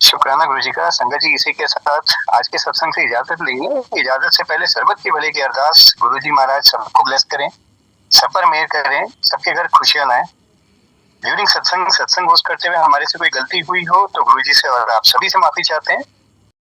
शुक्राना गुरु जी का। संगत जी इसी के साथ आज के सत्संग से इजाजत लेंगे। इजाजत से पहले सर्वत की भले की अरदास, गुरु जी महाराज सबको ब्लेस करें, सब पर मेहर करें, सबके घर खुशियां लाएं। ड्यूरिंग सत्संग होस्ट करते हुए हमारे से कोई गलती हुई हो तो गुरु जी से और आप सभी से माफी चाहते हैं।